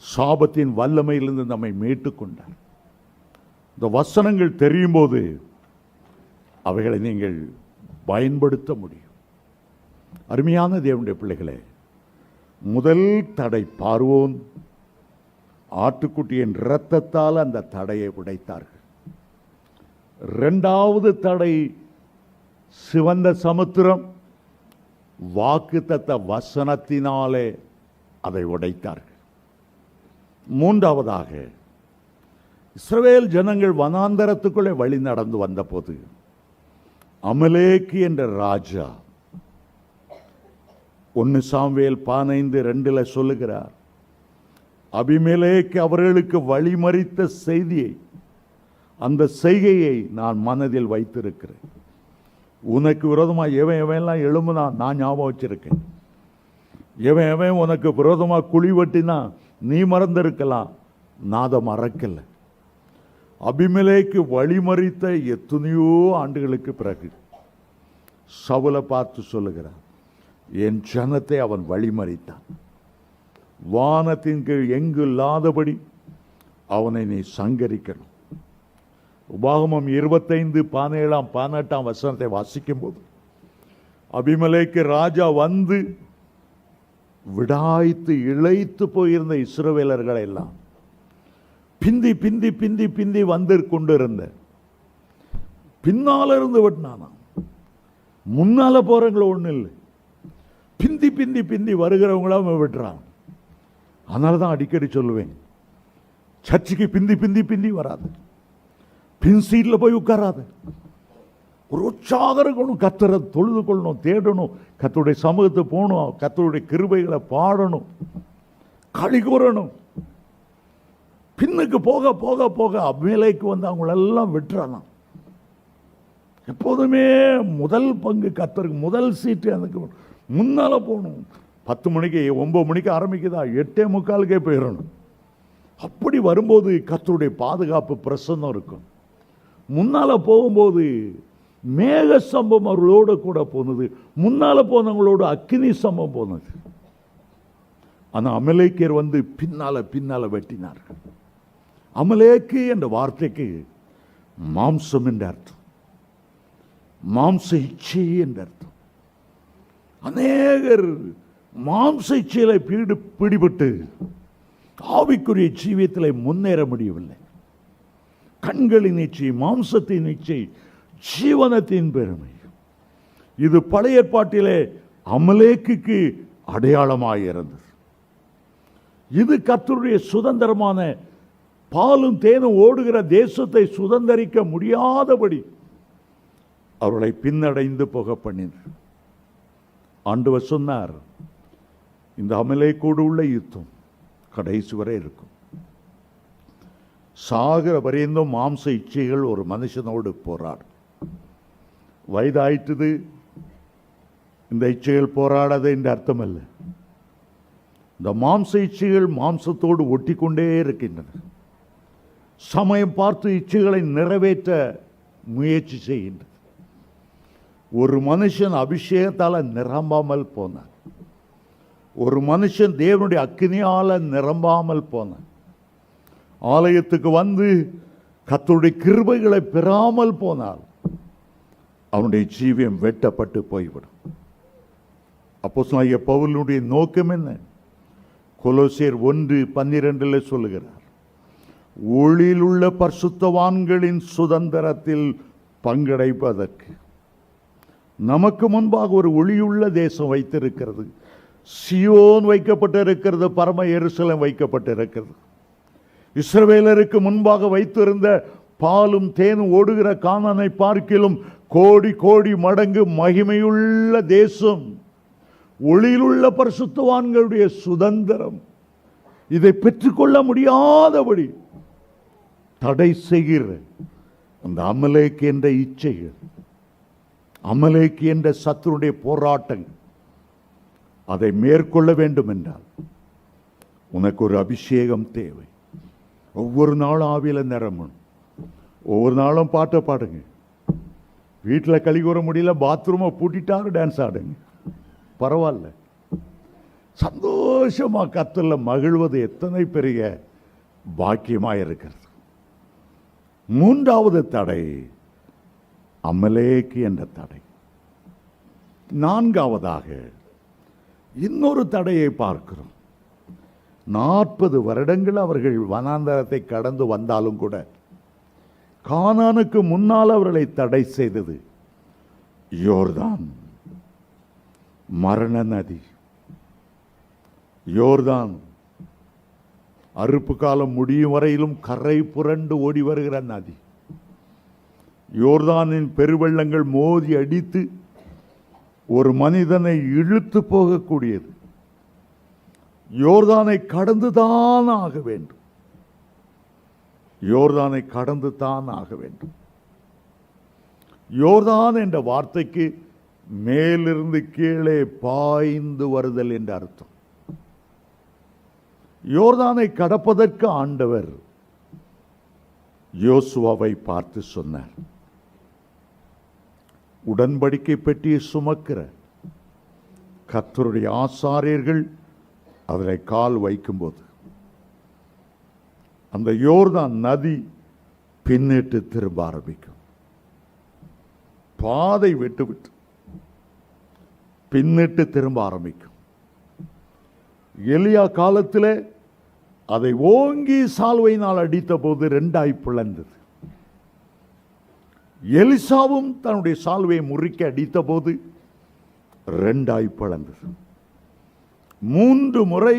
சாபத்தின் வல்லமையிலிருந்து நம்மை மீட்டுக் கொண்டார். இந்த வசனங்கள் தெரியும் போது அவைகளை நீங்கள் பயன்படுத்த முடியும். அருமையான தேவனுடைய பிள்ளைகளே, முதல் தடை பார்வோன் ஆட்டுக்குட்டியின் இரத்தத்தால் அந்த தடையை உடைத்தார்கள். இரண்டாவது தடை சிவந்த சமுத்திரம், வாக்குத்தத்த வசனத்தினாலே அதை உடைத்தார்கள். மூன்றாவதாக இஸ்ரவேல் ஜனங்கள் வனாந்தரத்துக்குள்ளே வழி நடந்து வந்தபோது அமலேக்கு என்ற ராஜா 1 சாமுவேல் 15:2 சொல்லுகிறார், அபிமெலேக்கு அவர்களுக்கு வழிமறித்த செய்தியை, அந்த செய்கையை நான் மனதில் வைத்திருக்கிறேன். உனக்கு விரோதமாக எவன் எழும்புனா நான் ஞாபகம் வச்சிருக்கேன். எவன் உனக்கு விரோதமாக குழி வெட்டினா நீ மறந்திருக்கலாம், நான் அதை மறக்கல. அபிமெலேக்கு வழிமறித்த எத்தனையோ ஆண்டுகளுக்கு பிறகு சவுலை பார்த்து சொல்லுகிறார், என் ஜனத்தை அவன் வழிமறித்தான். வானத்தின் கீழ் எங்கு இல்லாதபடி அவனை நீ சங்கரிக்கணும். உபாகமம் 25:17-18 வாசிக்கும் போது அபிமெலேக்கு ராஜா வந்து விடாய்த்து இழைத்து போயிருந்த இஸ்ரவேலர்களை எல்லாம் பிந்தி பிந்தி பிந்தி பிந்தி வந்து கொண்டிருந்த, பின்னால இருந்து வெட்டினானா, முன்னால போறவங்கள ஒண்ணு இல்லை, பிந்தி பிந்தி பிந்தி வருகிறவங்களாம் விட்டுறான். அதனால தான் அடிக்கடி சொல்லுவேன், சர்ச்சுக்கு பிந்தி பிந்தி பிந்தி வராது, பின் சீட்ல போய் உட்காராது. ஒரு உற்சாகம் இருக்கணும், கத்தரை தொழுது கொள்ளணும், தேடணும், கத்தருடைய சமூகத்தை போகணும், கத்தருடைய கிருபைகளை பாடணும், களி கூறணும். பின்னுக்கு போக போக போக அபிமெலேக்கு வந்து அவங்களெல்லாம் விட்டுறானா. எப்போதுமே முதல் பங்கு கத்தருக்கு, முதல் சீட்டு எனக்கு முன்னால போகணும். 10 மணிக்கு 9 மணிக்கு ஆரம்பிக்குதா, 8:45 போயிடணும். அப்படி வரும்போது கர்த்தருடைய பாதுகாப்பு பிரசன்னம் இருக்கும். முன்னால போகும்போது மேக சம்பம் அவர்களோடு கூட போனது, முன்னால போனவங்களோட அக்கினி சம்பம் போனது. ஆனால் அமலேக்கியர் வந்து பின்னால பின்னால வெட்டினார்கள். அமலேக்கு என்ற வார்த்தைக்கு மாம்சம் என்ற அர்த்தம், மாம்ச இச்சை என்ற அர்த்தம். அநேகர் மாம்ச இச்சையில பிடிபட்டு ஆவிக்குரிய ஜீவியத்தில் முன்னேற முடியவில்லை. கண்களின் இச்சை, மாம்சத்தின் இச்சை, ஜீவனத்தின் பெருமை, இது பழைய ஏற்பாட்டிலே அமலேக்குக்கு அடையாளமாக இருந்தது. இது கர்த்தருடைய சுதந்திரமான பாலும் தேனும் ஓடுகிற தேசத்தை சுதந்திரிக்க முடியாதபடி அவர்களை பின்னடைந்து போக பண்ணினார். ஆண்டவர் சொன்னார், இந்த அமலேக்கோடு உள்ள யுத்தம் கடைசி வரை இருக்கும். சாகர வரைந்தும் மாம்ச இச்சைகள் ஒரு மனுஷனோடு போராடும். வயதாயிட்டது, இந்த இச்சைகள் போராடாத என்ற அர்த்தம் அல்ல. இந்த மாம்ச இச்சைகள் மாம்சத்தோடு ஒட்டி கொண்டே இருக்கின்றன. சமயம் பார்த்து இச்சைகளை நிறைவேற்ற முயற்சி செய்கின்றது. ஒரு மனுஷன் அபிஷேகத்தால் நிரம்பாமல் போனான், ஒரு மனுஷன் தேவனுடைய அக்கினியால நிரம்பாமல் போனான், ஆலயத்துக்கு வந்து கர்த்தருடைய கிருபைகளை பெறாமல் போனால் அவனுடைய ஜீவியம் வெட்டப்பட்டு போய்விடும். அப்போஸ்தலனாகிய பவுலுடைய நோக்கம் என்ன? கொலோசியர் 1:12 சொல்லுகிறார், ஒளியில் உள்ள பரிசுத்தவான்களின் சுதந்திரத்தில் பங்கடைப்பதற்கு நமக்கு முன்பாக ஒரு ஒளியுள்ள தேசம் வைத்திருக்கிறது. சியோன் வைக்கப்பட்டிருக்கிறது, பரம எருசலேம் வைக்கப்பட்டிருக்கிறது. இஸ்ரவேலருக்கு முன்பாக வைத்திருந்த பாலும் தேனும் ஓடுகிற கானானை பார்க்கிலும் கோடி கோடி மடங்கு மகிமையுள்ள தேசம், ஒளியிலுள்ள பரிசுத்தவான்களுடைய சுதந்திரம். இதை பெற்றுக்கொள்ள முடியாதபடி தடை செய்கிற அந்த அமலேக்கு என்ற இச்சைகள், அமலேக்கு என்ற சத்துருடைய போராட்டங்கள், அதை மேற்கொள்ள வேண்டும் என்றால் உனக்கு ஒரு அபிஷேகம் தேவை. ஒவ்வொரு நாளும் ஆவியில நிரம்பணும், ஒவ்வொரு நாளும் பாட்டை பாடுங்க. வீட்டில் கழி கூற முடியல, பாத்ரூமை பூட்டிட்டாரு, டான்ஸ் ஆடுங்க, பரவாயில்ல. சந்தோஷமா கர்த்தர்ல மகிழ்வது எத்தனை பெரிய பாக்கியமாக இருக்கிறது. மூன்றாவது தடை அமலேக்கு என்ற தடை. நான்காவதாக இன்னொரு தடையை பார்க்கிறோம். 40 வருடங்கள் அவர்கள் வனாந்தரத்தை கடந்து வந்தாலும் கூட கானானுக்கு முன்னால் அவர்களை தடை செய்தது யோர்தான், மரண நதி. யோர்தான் அறுப்பு காலம் முடியும் வரையிலும் கரை புரண்டு ஓடி வருகிற நதி. யோர்தானின் பெருவெள்ளங்கள் மோதி அடித்து ஒரு மனிதனை இழுத்து போகக்கூடியது. யோர்தானை கடந்துதான் ஆக வேண்டும். யோர்தானை கடந்து தான் ஆக வேண்டும். யோர்தான் என்ற வார்த்தைக்கு மேலிருந்து கீழே பாய்ந்து வருதல் என்ற அர்த்தம். யோர்தானை கடப்பதற்கு ஆண்டவர் யோசுவாவை பார்த்து சொன்னார், உடன்படிக்கை பெட்டியை சுமக்கிற கர்த்தருடைய ஆசாரியர்கள் அதில் கால் வைக்கும்போது அந்த யோர்தான் நதி பின்னிட்டு திரும்ப ஆரம்பிக்கும். பாதை விட்டு விட்டு பின்னிட்டு திரும்ப ஆரம்பிக்கும். எலியா காலத்தில் அதை ஓங்கி சால்வையினால் அடித்த போது 2 பிளந்தது. எலிசாவும் தன்னுடைய சால்வையை முறிக்க அடித்த போது 2 பிளந்தது. 3 முறை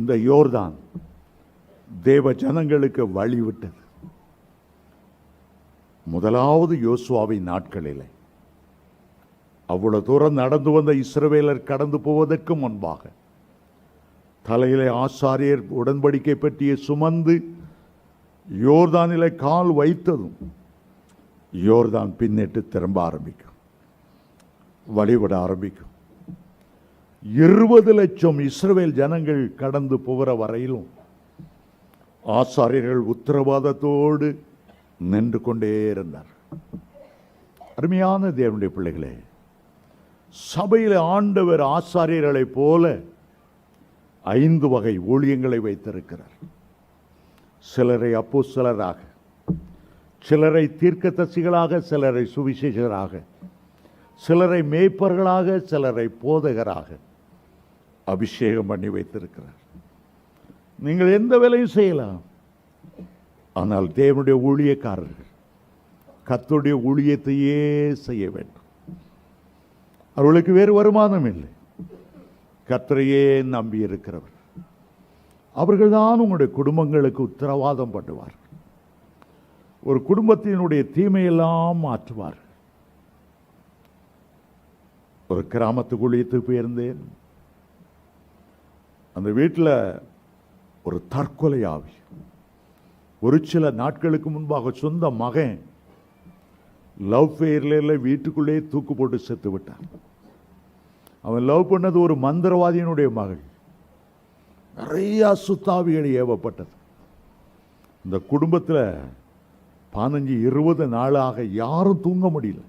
இந்த யோர்தான் தேவ ஜனங்களுக்கு வழிவிட்டது. முதலாவது யோசுவாவின் நாட்களிலே அவ்வளவு தூரம் நடந்து வந்த இஸ்ரவேலர் கடந்து போவதற்கு முன்பாக தலையிலே ஆசாரியர் உடன்படிக்கை பெட்டியை சுமந்து யோர்தானிலே கால் வைத்ததும் யோர்தான் பின்னிட்டு திரும்ப ஆரம்பிக்கும், வழிவிட ஆரம்பிக்கும். 20 லட்சம் இஸ்ரவேல் ஜனங்கள் கடந்து போகிற வரையிலும் ஆசாரியர்கள் உத்தரவாதத்தோடு நின்று கொண்டே இருந்தார். அருமையான தேவனுடைய பிள்ளைகளே, சபையில் ஆண்டவர் ஆசாரியர்களைப் போல 5 வகை ஊழியங்களை வைத்திருக்கிறார். சிலரை அப்போஸ்தலராக, சிலரை தீர்க்கதரிசிகளாக, சிலரை சுவிசேஷராக, சிலரை மேய்ப்பர்களாக, சிலரை போதகராக அபிஷேகம் பண்ணி வைத்திருக்கிறார். நீங்கள் எந்த வேலையும் செய்யலாம். ஆனால் தேவனுடைய ஊழியக்காரர்கள் கர்த்தருடைய ஊழியத்தையே செய்ய வேண்டும். அவர்களுக்கு வேறு வருமானம் இல்லை. கர்த்தரையே நம்பி இருக்கிறவர். அவர்கள்தான் உங்களுடைய குடும்பங்களுக்கு உத்தரவாதம் பண்ணுவார்கள். ஒரு குடும்பத்தினுடைய தீமையெல்லாம் மாற்றுவார்கள். ஒரு கிராமத்துக்கு ஊழியத்துக்கு போயிருந்தேன். அந்த வீட்டில் ஒரு தற்கொலை ஆவி. ஒரு சில நாட்களுக்கு முன்பாக சொந்த மகன் லவ் ஃபெயர்ல வீட்டுக்குள்ளே தூக்கு போட்டு செத்து விட்டான். அவன் லவ் பண்ணது ஒரு மந்திரவாதியினுடைய மகள். நிறைய அசுத்தாவிகள் ஏவப்பட்டது. இந்த குடும்பத்தில் 15-20 நாளாக யாரும் தூங்க முடியல.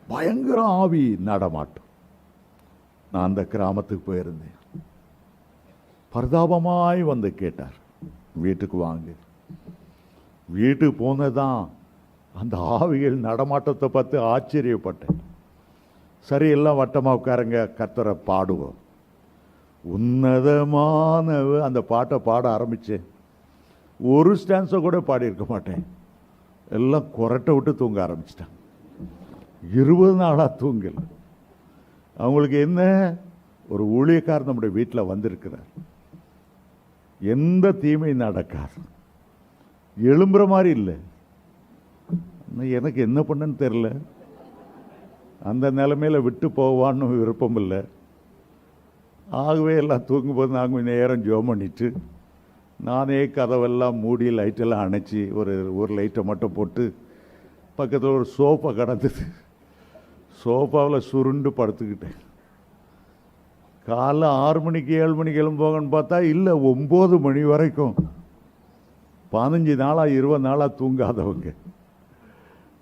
பயங்கர ஆவி நடமாட்டம். நான் அந்த கிராமத்துக்கு போயிருந்தேன். பரிதாபமாய் வந்து கேட்டார், வீட்டுக்கு வாங்க. வீட்டுக்கு போனதான் அந்த ஆவிகள் நடமாட்டத்தை பார்த்து ஆச்சரியப்பட்டேன். சரி, எல்லாம் வட்டமாக உட்காருங்க, கர்த்தரை பாடுவோம். உன்னதமானவ அந்த பாட்டை பாட ஆரம்பித்தேன். ஒரு ஸ்டான்ஸை கூட பாடியிருக்க மாட்டேன். எல்லாம் கொரட்டை விட்டு தூங்க ஆரம்பிச்சிட்டாங்க. 20 நாளாக தூங்கல. அவங்களுக்கு என்ன, ஒரு ஊழியக்காரர் நம்முடைய வீட்டில் வந்திருக்கிறார், எந்த தீமை நடக்காது, எழும்புற மாதிரி இல்லை. எனக்கு என்ன பண்ணன்னு தெரில. அந்த நிலைமையில் விட்டு போவான்னு விருப்பம் இல்லை. ஆகவே எல்லாம் தூங்கும்போது நாங்கள் நேரம் ஜோம் பண்ணிட்டு நானே கதவெல்லாம் மூடி லைட்டெல்லாம் அணைச்சி ஒரு லைட்டை மட்டும் போட்டு பக்கத்தில் ஒரு சோஃபா கிடந்தது. சோஃபாவில் சுருண்டு படுத்துக்கிட்டேன். காலைல 6 மணிக்கு 7 மணிக்கு எழும்போங்கன்னு பார்த்தா இல்லை, 9 மணி வரைக்கும். 15 நாளாக 20 நாளாக தூங்காதவங்க.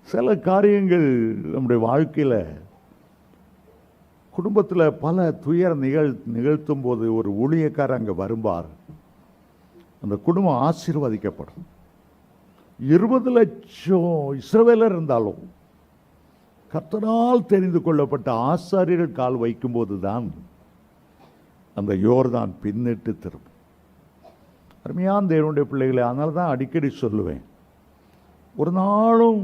சில காரியங்கள் நம்முடைய வாழ்க்கையில் குடும்பத்தில் பல துயர நிகழ்த்தும் போது ஒரு ஊழியக்காரர் அங்கே வரும்பார். அந்த குடும்பம் ஆசீர்வதிக்கப்படும். 20 லட்சம் இஸ்ரவேலர் இருந்தாலும் கர்த்தரால் தெரிந்து கொள்ளப்பட்ட ஆசாரியர்கள் கால் வைக்கும்போது தான் அந்த யோர்தான் பின்னிட்டு திரும்பும். அருமையான தேவனுடைய பிள்ளைகளை, அதனால தான் அடிக்கடி சொல்லுவேன், ஒரு நாளும்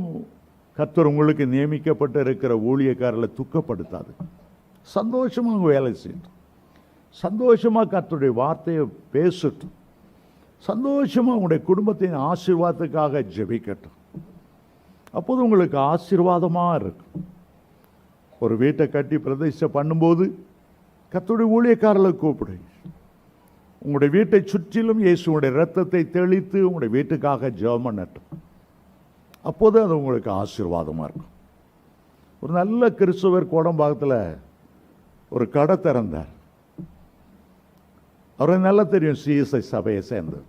கர்த்தர் உங்களுக்கு நியமிக்கப்பட்டு இருக்கிற ஊழியக்காரர்களை துக்கப்படுத்தாது. சந்தோஷமாக வேலை செய்யட்டும், சந்தோஷமாக கர்த்தருடைய வார்த்தையை பேசட்டும், சந்தோஷமாக உங்களுடைய குடும்பத்தின் ஆசீர்வாதத்துக்காக ஜெபிக்கட்டும். அப்போது உங்களுக்கு ஆசீர்வாதமாக இருக்கும். ஒரு வீட்டை கட்டி பிரதிஷ்டை பண்ணும்போது கர்த்தருடைய ஊழியக்காரர்களை கூப்பிடுங்க. உங்களுடைய வீட்டை சுற்றிலும் இயேசுடைய இரத்தத்தை தெளித்து உங்களுடைய வீட்டுக்காக ஜெபம் பண்ணட்டும். அப்போது அது உங்களுக்கு ஆசீர்வாதமாக இருக்கும். ஒரு நல்ல கிறிஸ்துவர் கோடம்பாக்கத்தில் ஒரு கடை திறந்தார். அவருக்கு நல்லா தெரியும், சிஎஸ்ஐ சபையை சேர்ந்தது.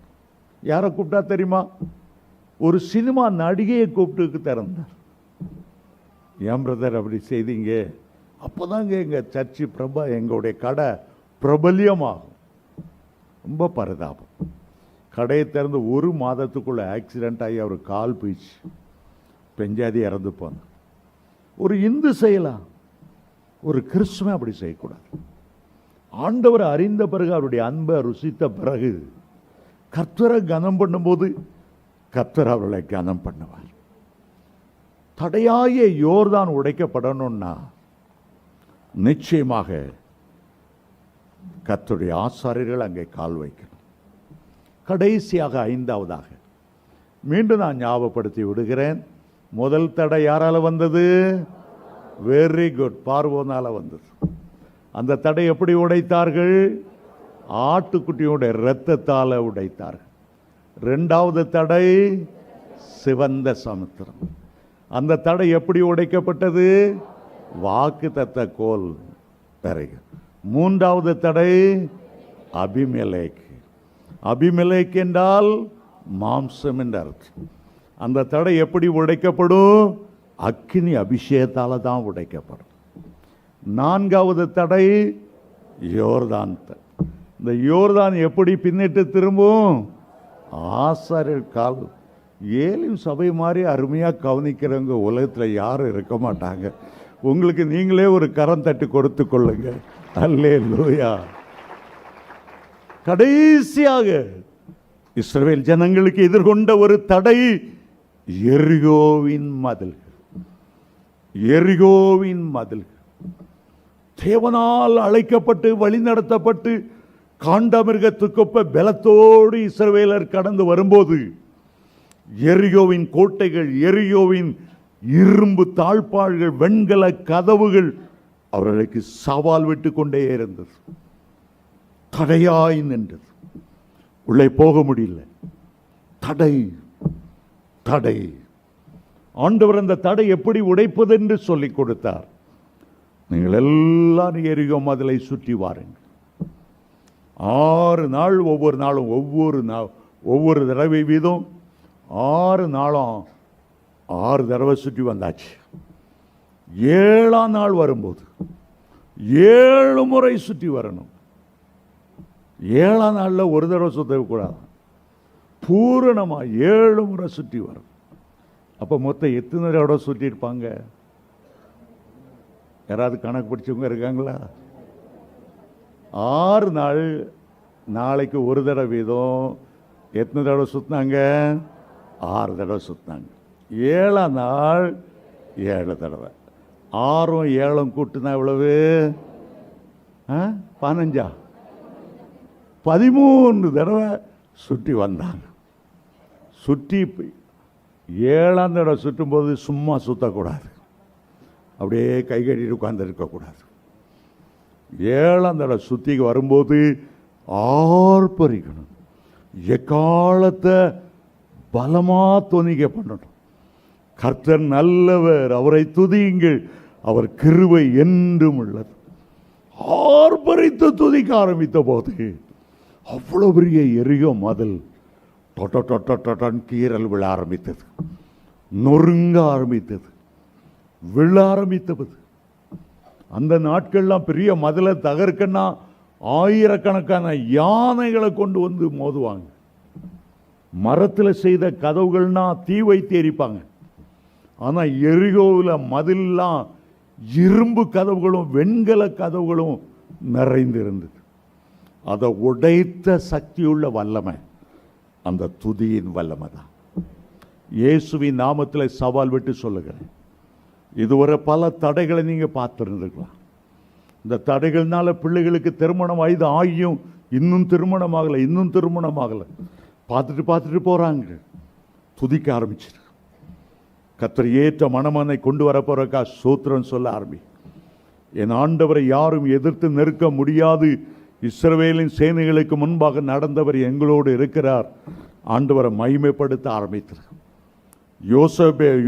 யாரை கூப்பிட்டா தெரியுமா? ஒரு சினிமா நடிகையை கூப்பிட்டு திறந்தார். ஏன் பிரதர் அப்படி செய்தீங்க? அப்போதாங்க எங்கள் சர்ச்சு எங்களுடைய கடை பிரபல்யமாகும். ரொம்ப பரிதாபம். கடையை திறந்து ஒரு மாதத்துக்குள்ள ஆக்சிடென்ட் ஆகி அவர் கால் போயிடுச்சு, பெஞ்சாதி இறந்து போனார். ஒரு இந்து செய்யலாம், ஒரு கிறிஸ்துவ அப்படி செய்யக்கூடாது. ஆண்டவர் அறிந்த பிறகு, அவருடைய அன்பை ருசித்த பிறகு கர்த்தரை கனம் பண்ணும்போது கர்த்தர் அவர்களை கனம் பண்ணுவார். தடையாய யோர்தான் உடைக்கப்படணும்னா நிச்சயமாக கர்த்தருடைய ஆசாரியர்கள் அங்கே கால் வைக்கணும். கடைசியாக ஐந்தாவதாக மீண்டும் நான் ஞாபகப்படுத்தி விடுகிறேன். முதல் தடை யாரால வந்தது? வெரி குட், பார்வோனால வந்தது. அந்த தடை எப்படி உடைத்தார்கள்? ஆட்டுக்குட்டியோட இரத்தத்தால உடைத்தார்கள். இரண்டாவது தடை சிவந்த சமுத்திரம். அந்த தடை எப்படி உடைக்கப்பட்டது? வாக்குத்தத்த கோல் பிறகு. மூன்றாவது தடை அபிமெலேக். அபிமெலேக் என்றால் மாம்சம் என்று அர்த்தம். அந்த தடை எப்படி உடைக்கப்படும்? அக்கினி அபிஷேகத்தால தான் உடைக்கப்படும். நான்காவது தடை யோர்தான். இந்த யோர்தான் எப்படி பின்னிட்டு திரும்பும்? ஆசாரியர் கால். ஏலிம் சபை மாதிரி அருமையாக கவனிக்கிறவங்க உலகத்தில் யாரும் இருக்க மாட்டாங்க. உங்களுக்கு நீங்களே ஒரு கரம் தட்டி கொடுத்து கொள்ளுங்க. அல்லேலூயா. கடைசியாக இஸ்ரவேல் ஜனங்களுக்கு எதிர்கொண்ட ஒரு தடை எரிகோவின் மதில். எரிகோவின் மதில் தேவனால் அழைக்கப்பட்டு வழிநடத்தப்பட்டு காண்டமிருகத்துக்கொப்ப பலத்தோடு இஸ்ரவேலர் கடந்து வரும்போது எரிகோவின் கோட்டைகள், எரிகோவின் இரும்பு தாழ்பாள்கள், வெண்கல கதவுகள் அவர்களுக்கு சவால் விட்டு கொண்டே இருந்தது. தடையாய் நின்றது. உள்ளே போக முடியல. தடை தடை. ஆண்டவர் அந்த தடை எப்படி உடைப்பது என்று சொல்லிக் கொடுத்தார். நீங்கள் எல்லாரும் எரிகோ மதிலை சுற்றி வாருங்கள். 6 நாள், ஒவ்வொரு நாளும் ஒவ்வொரு தடவை வீதம் 6 நாளும் 6 தடவை சுற்றி வந்தாச்சு. 7ஆம் நாள் வரும்போது 7 முறை சுற்றி வரணும். 7ஆம் நாளில் ஒரு தடவை சுற்றக்கூடாது, பூரணமா 7 முறை சுற்றி வரும். அப்போ மொத்தம் எத்தனை தடவை சுற்றி இருப்பாங்க? யாராவது கணக்கு படிச்சவங்க இருக்காங்களா? 6 நாள், நாளைக்கு ஒரு தடவை வீதம் எத்தனை தடவை சுற்றினாங்க? 6 தடவை சுற்றினாங்க. 7ஆம் நாள் 7 தடவை. 6ம் 7ம் கூட்டுனா எவ்வளவு? 15. 13 தடவை சுற்றி வந்தாங்க. சுற்றி 7ஆம் தடவை சுற்றும் போது சும்மா சுற்றக்கூடாது, அப்படியே கை கட்டிட்டு உட்கார்ந்து இருக்கக்கூடாது. 7ஆம் தடவை சுற்றி வரும்போது ஆர்ப்பரிக்கணும், எக்காலத்தை பலமா தொனிக்க பண்ணணும். கர்த்தர் நல்லவர், அவரை துதியுங்கள், அவர் கிருபை என்றும் உள்ளது. ஆர்ப்பரித்து துதிக்க ஆரம்பித்த போது அவ்வளோ பெரிய எரியோ மதில் டொட்டன் கீறல் விழ ஆரம்பித்தது, நொறுங்க ஆரம்பித்தது, விழ ஆரம்பித்தது. அந்த நாட்கள்லாம் பெரிய மதிலை தகர்க்கன்னா ஆயிரக்கணக்கான யானைகளை கொண்டு வந்து மோதுவாங்க. மரத்தில் செய்த கதவுகள்னா தீ வைத்து எரிப்பாங்க. ஆனால் எரிகோவில் மதிலெல்லாம் இரும்பு கதவுகளும் வெண்கல கதவுகளும் நிறைந்திருந்தது. அதை உடைத்த சக்தியுள்ள வல்லமை அந்த துதியின் வல்லமை தான். இயேசுவின் நாமத்தில் சவால் விட்டு சொல்லுகிறேன், இதுவரை பல தடைகளை நீங்கள் பார்த்துருந்துருக்கலாம். இந்த தடைகள்னால பிள்ளைகளுக்கு திருமணம் வயது ஆகியும் இன்னும் திருமணமாகலை பார்த்துட்டு போகிறாங்க. துதிக்க ஆரம்பிச்சிரு. கர்த்தர் ஏற்ற மணமனை கொண்டு வர போறக்கா சூத்திரம் சொல்ல ஆரம்பி. என் ஆண்டவரை யாரும் எதிர்த்து நெருக்க முடியாது. இஸ்ரவேலின் சேனைகளுக்கு முன்பாக நடந்தவர் எங்களோடு இருக்கிறார். ஆண்டவரை மகிமைப்படுத்த ஆரம்பித்தார்.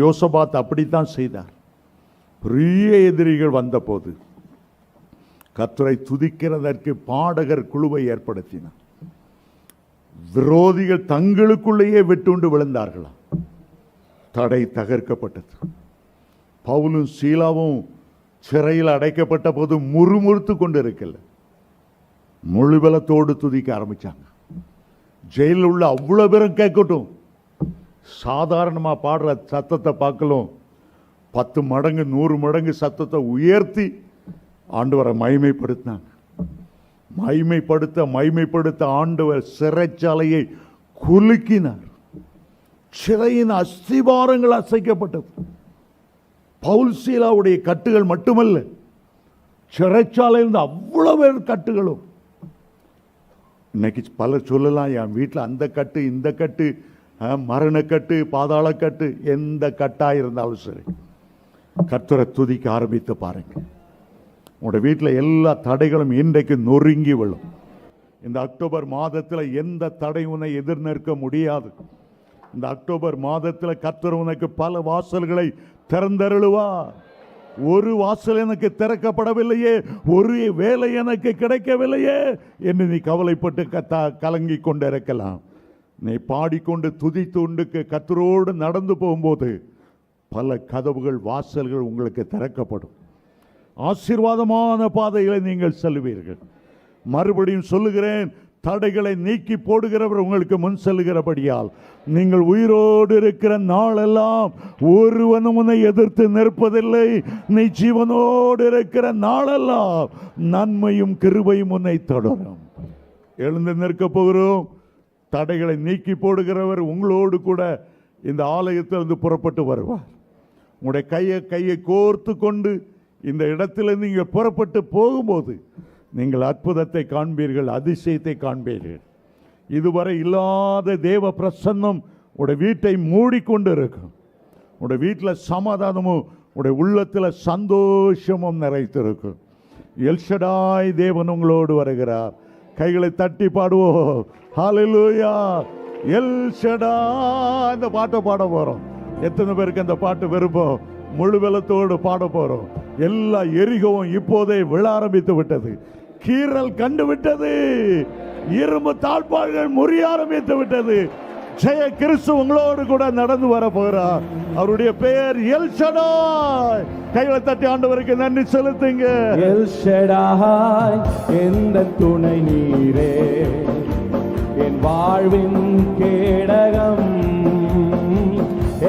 யோசபாத் அப்படித்தான் செய்தார். பெரிய எதிரிகள் வந்தபோது கர்த்தரை துதிக்கிறதற்கு பாடகர் குழுவை ஏற்படுத்தினார். விரோதிகள் தங்களுக்குள்ளேயே வெட்டுண்டு விழுந்தார்களா. தடை தகர்க்கப்பட்டது. பவுலும் சீலாவும் சிறையில் அடைக்கப்பட்ட போது முறுமுறுத்து கொண்டு இருக்கல, முழுபலத்தோடு துதிக்க ஆரம்பிச்சாங்க. ஜெயிலில் உள்ள அவ்வளவு பேரும் கேட்கட்டும். சாதாரணமா பாடுற சத்தத்தை பார்க்கலாம் 10 மடங்கு 100 மடங்கு சத்தத்தை உயர்த்தி ஆண்டவரை மகிமைப்படுத்தினாங்க. மகிமைப்படுத்த ஆண்டவர் சிறைச்சாலையை குலுக்கினார். சிறையின் அஸ்திபாரங்கள் அசைக்கப்பட்டது. பவுல் சீலாவுடைய கட்டுகள் மட்டுமல்ல, சிறைச்சாலையில் அவ்வளவு கட்டுகளும். இன்னைக்கு பலர் சொல்லலாம், என் வீட்டில் அந்த கட்டு இந்த கட்டு மரணக்கட்டு பாதாளக்கட்டு எந்த கட்டாக இருந்தாலும் சரி, கர்த்தரை துதிக்க ஆரம்பித்து பாருங்க. உங்களோட வீட்டில் எல்லா தடைகளும் இன்றைக்கு நொறுங்கி விழும். இந்த அக்டோபர் மாதத்தில் எந்த தடை உன்னை எதிர்நிற்க முடியாது. இந்த அக்டோபர் மாதத்தில் கர்த்தர் உனக்கு பல வாசல்களை திறந்தருளுவா. ஒரு வாசல் எனக்கு திறக்கப்படவில்லையே, ஒரு வேலை எனக்கு கிடைக்கவில்லையே என்று நீ கவலைப்பட்டு கலங்கி கொண்டிருக்கலாம். நீ பாடிக்கொண்டு துதித்துண்டு கர்த்தரோடு நடந்து போகும்போது பல கதவுகள் வாசல்கள் உங்களுக்கு திறக்கப்படும். ஆசீர்வாதமான பாதைகளை நீங்கள் செல்வீர்கள். மறுபடியும் சொல்லுகிறேன், தடைகளை நீக்கி போடுகிறவர் உங்களுக்கு முன் செல்லுகிறபடியால் நீங்கள் உயிரோடு இருக்கிற நாளெல்லாம் ஒருவனும் உன்னை எதிர்த்து நிற்பதில்லை. நீ ஜீவனோடு இருக்கிற நாளெல்லாம் நன்மையும் கிருபையும் உன்னை தொடரும். எழுந்து நிற்க போகிறோம். தடைகளை நீக்கி போடுகிறவர் உங்களோடு கூட இந்த ஆலயத்திலிருந்து புறப்பட்டு வருவார். உங்களுடைய கையை கோர்த்து கொண்டு இந்த இடத்திலிருந்து நீங்கள் புறப்பட்டு போகும்போது நீங்கள் அற்புதத்தை காண்பீர்கள், அதிசயத்தை காண்பீர்கள். இதுவரை இல்லாத தேவ பிரசன்னம் உடைய வீட்டை மூடிக்கொண்டு இருக்கும். உடைய வீட்டில் சமாதானமும் உடைய உள்ளத்தில் சந்தோஷமும் நிறைத்திருக்கும். எல்ஷடாய் தேவன் உங்களோடு வருகிறார். கைகளை தட்டி பாடுவோம். ஹல்லேலூயா, எல்ஷடாய். இந்த பாட்டை பாட போறோம். எத்தனை பேருக்கு அந்த பாட்டு விருப்பம்? முழுவலத்தோடு பாட போறோம். எல்லா எரிகவும் இப்போதே விழ ஆரம்பித்து விட்டது. கீறல் கண்டு விட்டது. இரும்பு தாழ்பாள்கள் முறிய ஆரம்பித்து விட்டது. ஜெய கிறிஸ்து உங்களோடு கூட நடந்து வர போகிறார். அவருடைய பெயர் எல் ஷடாய். கைகளை தட்டி ஆண்டவருக்கு நன்றி செலுத்துங்க. எல் ஷடாய், எந்த துணை நீரே, என் வாழ்வின் கேடகம்.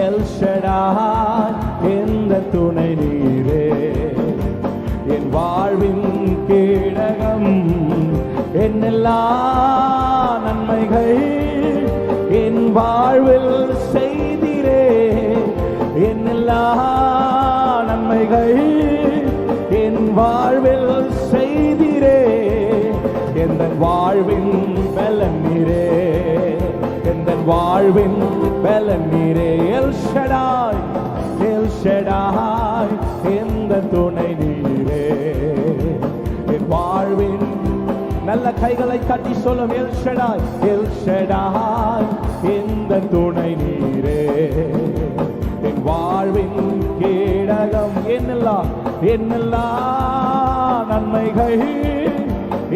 எல் ஷடாய், எந்த துணை நீரே, என் வாழ்வின் கேடகம். என்னெல்லா நன்மைகள் என் வாழ்வில் செய்திரே, என்னெல்லா நன்மைகள் என் வாழ்வில் செய்திரே. எந்த வாழ்வின் பலன் நீரே, எந்த வாழ்வின் பலன் நீரே. எல் ஷடாய், எல் ஷடாய், எந்த துணை நீரே, என் வாழ்வின். நல்ல கைகளை தட்டி சொல்லும். எல் ஷடாய், எல் ஷடாய், எந்த துணை நீரே, என் வாழ்வின் கேடகம். என்னெல்லா நன்மைகள்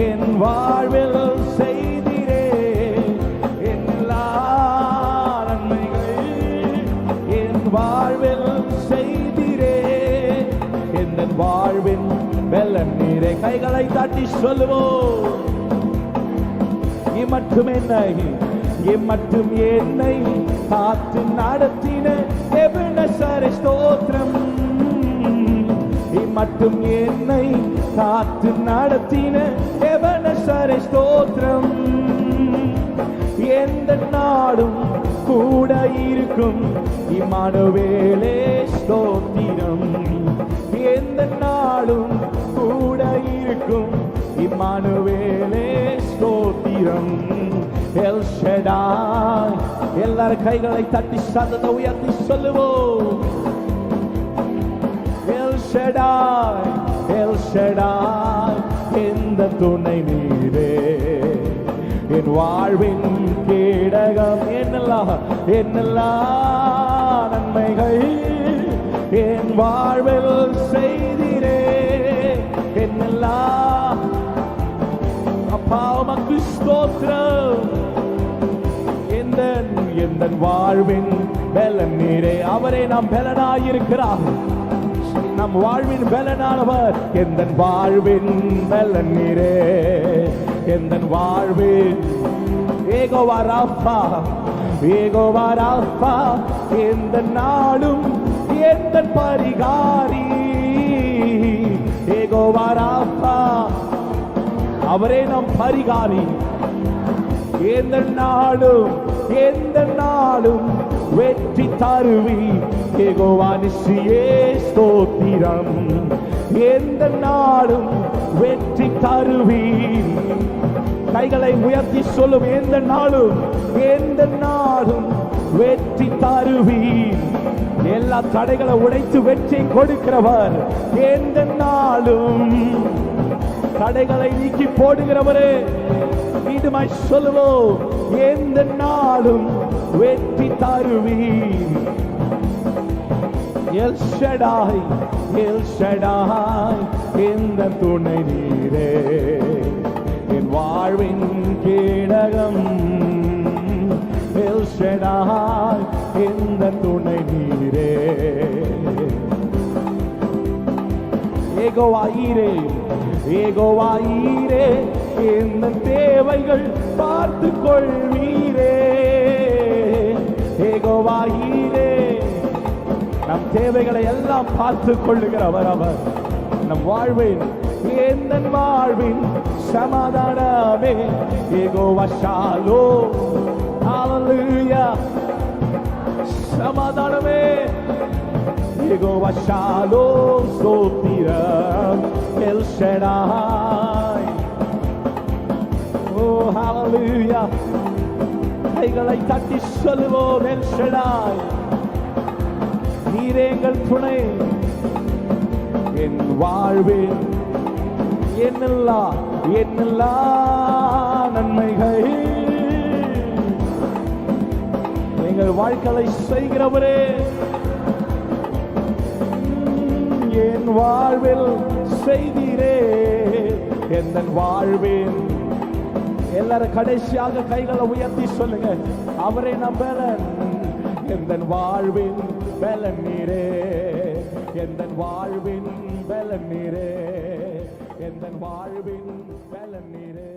என் வாழ்வில் செய்திரே, என்னெல்லா நன்மைகள் என் வாழ்வில் செய்திரே. என் வாழ்வின் வெள்ளம் நீரே. கைகளை தட்டி சொல்லுவோம். இம்மட்டும் என்னை காத்து நடத்தின எபினேசர் ஸ்தோத்திரம். இம்மட்டும் என்னை காத்து நடத்தின எபினேசர் எபனசரே ஸ்தோத்திரம். எந்த நாடும் கூட இருக்கும் இம்மானுவேலே ஸ்தோத்திரம். எந்த நாடும் கூட இருக்கும் இம்மானுவேலே ஸ்தோத்திரம். எல் ஷடாய். எல்லாரும் கைகளை தட்டி சத்தத்தை உயர்த்தி சொல்லுவோம். எல் ஷடாய், எல் ஷடாய், எந்த துணை நீரே, என் வாழ்வின் கேடகம். என்னெல்லாம் நன்மைகள் என் வாழ்வில் செய்திரே. என்னெல்லாம் அப்பா உமக்கு ஸ்தோத்திரம். எந்த வாழ்வின் பலன் நீரே. அவரே நாம் பலனாயிருக்கிறார். நம் வாழ்வின் பலனானவர். எந்த வாழ்வின் பலன் நீரே. எந்த வாழ்வின் ஏகோவா ராஃபா, ஏகோவா ராஃபா, எந்த நாளும் எந்த பரிகாரி. ஏகோவா ராஃபா, அவரே நம் பரிகாரி. எந்த நாளும் வெற்றி தருவி. ஏகோவா நிசியே ஸ்தோத்திரம். எந்த நாளும் வெற்றி தருவி. கைகளை உயர்த்தி சொல்லும். எந்த நாளும் வெற்றி தருவி. எல்லா தடைகளை உடைத்து வெற்றி கொடுக்கிறவர். எந்த நாளும் தடைகளை நீக்கி போடுகிறவரே மீண்டுமாய் சொல்லுவோம். எந்த நாளும் வெற்றி தருவி. எல் ஷடாய், எல் ஷடாய், எந்த துணை நீரே, என் வாழ்வின் கேடகம். எல் ஷடாய், எந்த துணை நீரே. ஏகோவாயிரே, ஏகோவாயிரே, எந்த தேவைகள் பார்த்து கொள்வீரே. ஏகோவாயிரே, நம் தேவைகளை எல்லாம் பார்த்து கொள்ளுகிறவர் அவர். நம் வாழ்வின் எந்த வாழ்வின் சமாதானமே. Jehovah Shalom. ஹல்லேலூயா. சமாதானமே. Jehovah Shalom. ஸ்தோத்திரம். El Shaddai. Oh hallelujah. கைகளை தட்டி சொல்லுவோம். எல் ஷடாய், நீரே எங்கள் துணை. என் வாழ்வில் என்னெல்லாம் நன்மைகள் எங்கள் வாழ்க்கையை செய்கிறவரே. என் வாழ்வில் செய்தீரே. எந்த வாழ்வில் எல்லாரும் கடைசியாக கைகளை உயர்த்தி சொல்லுங்க. அவரே நம் பலன். எந்த வாழ்வின் பலன் நீரே. எந்த வாழ்வின் பலன் நீரே. எந்த வாழ்வின் பலன் நீரே.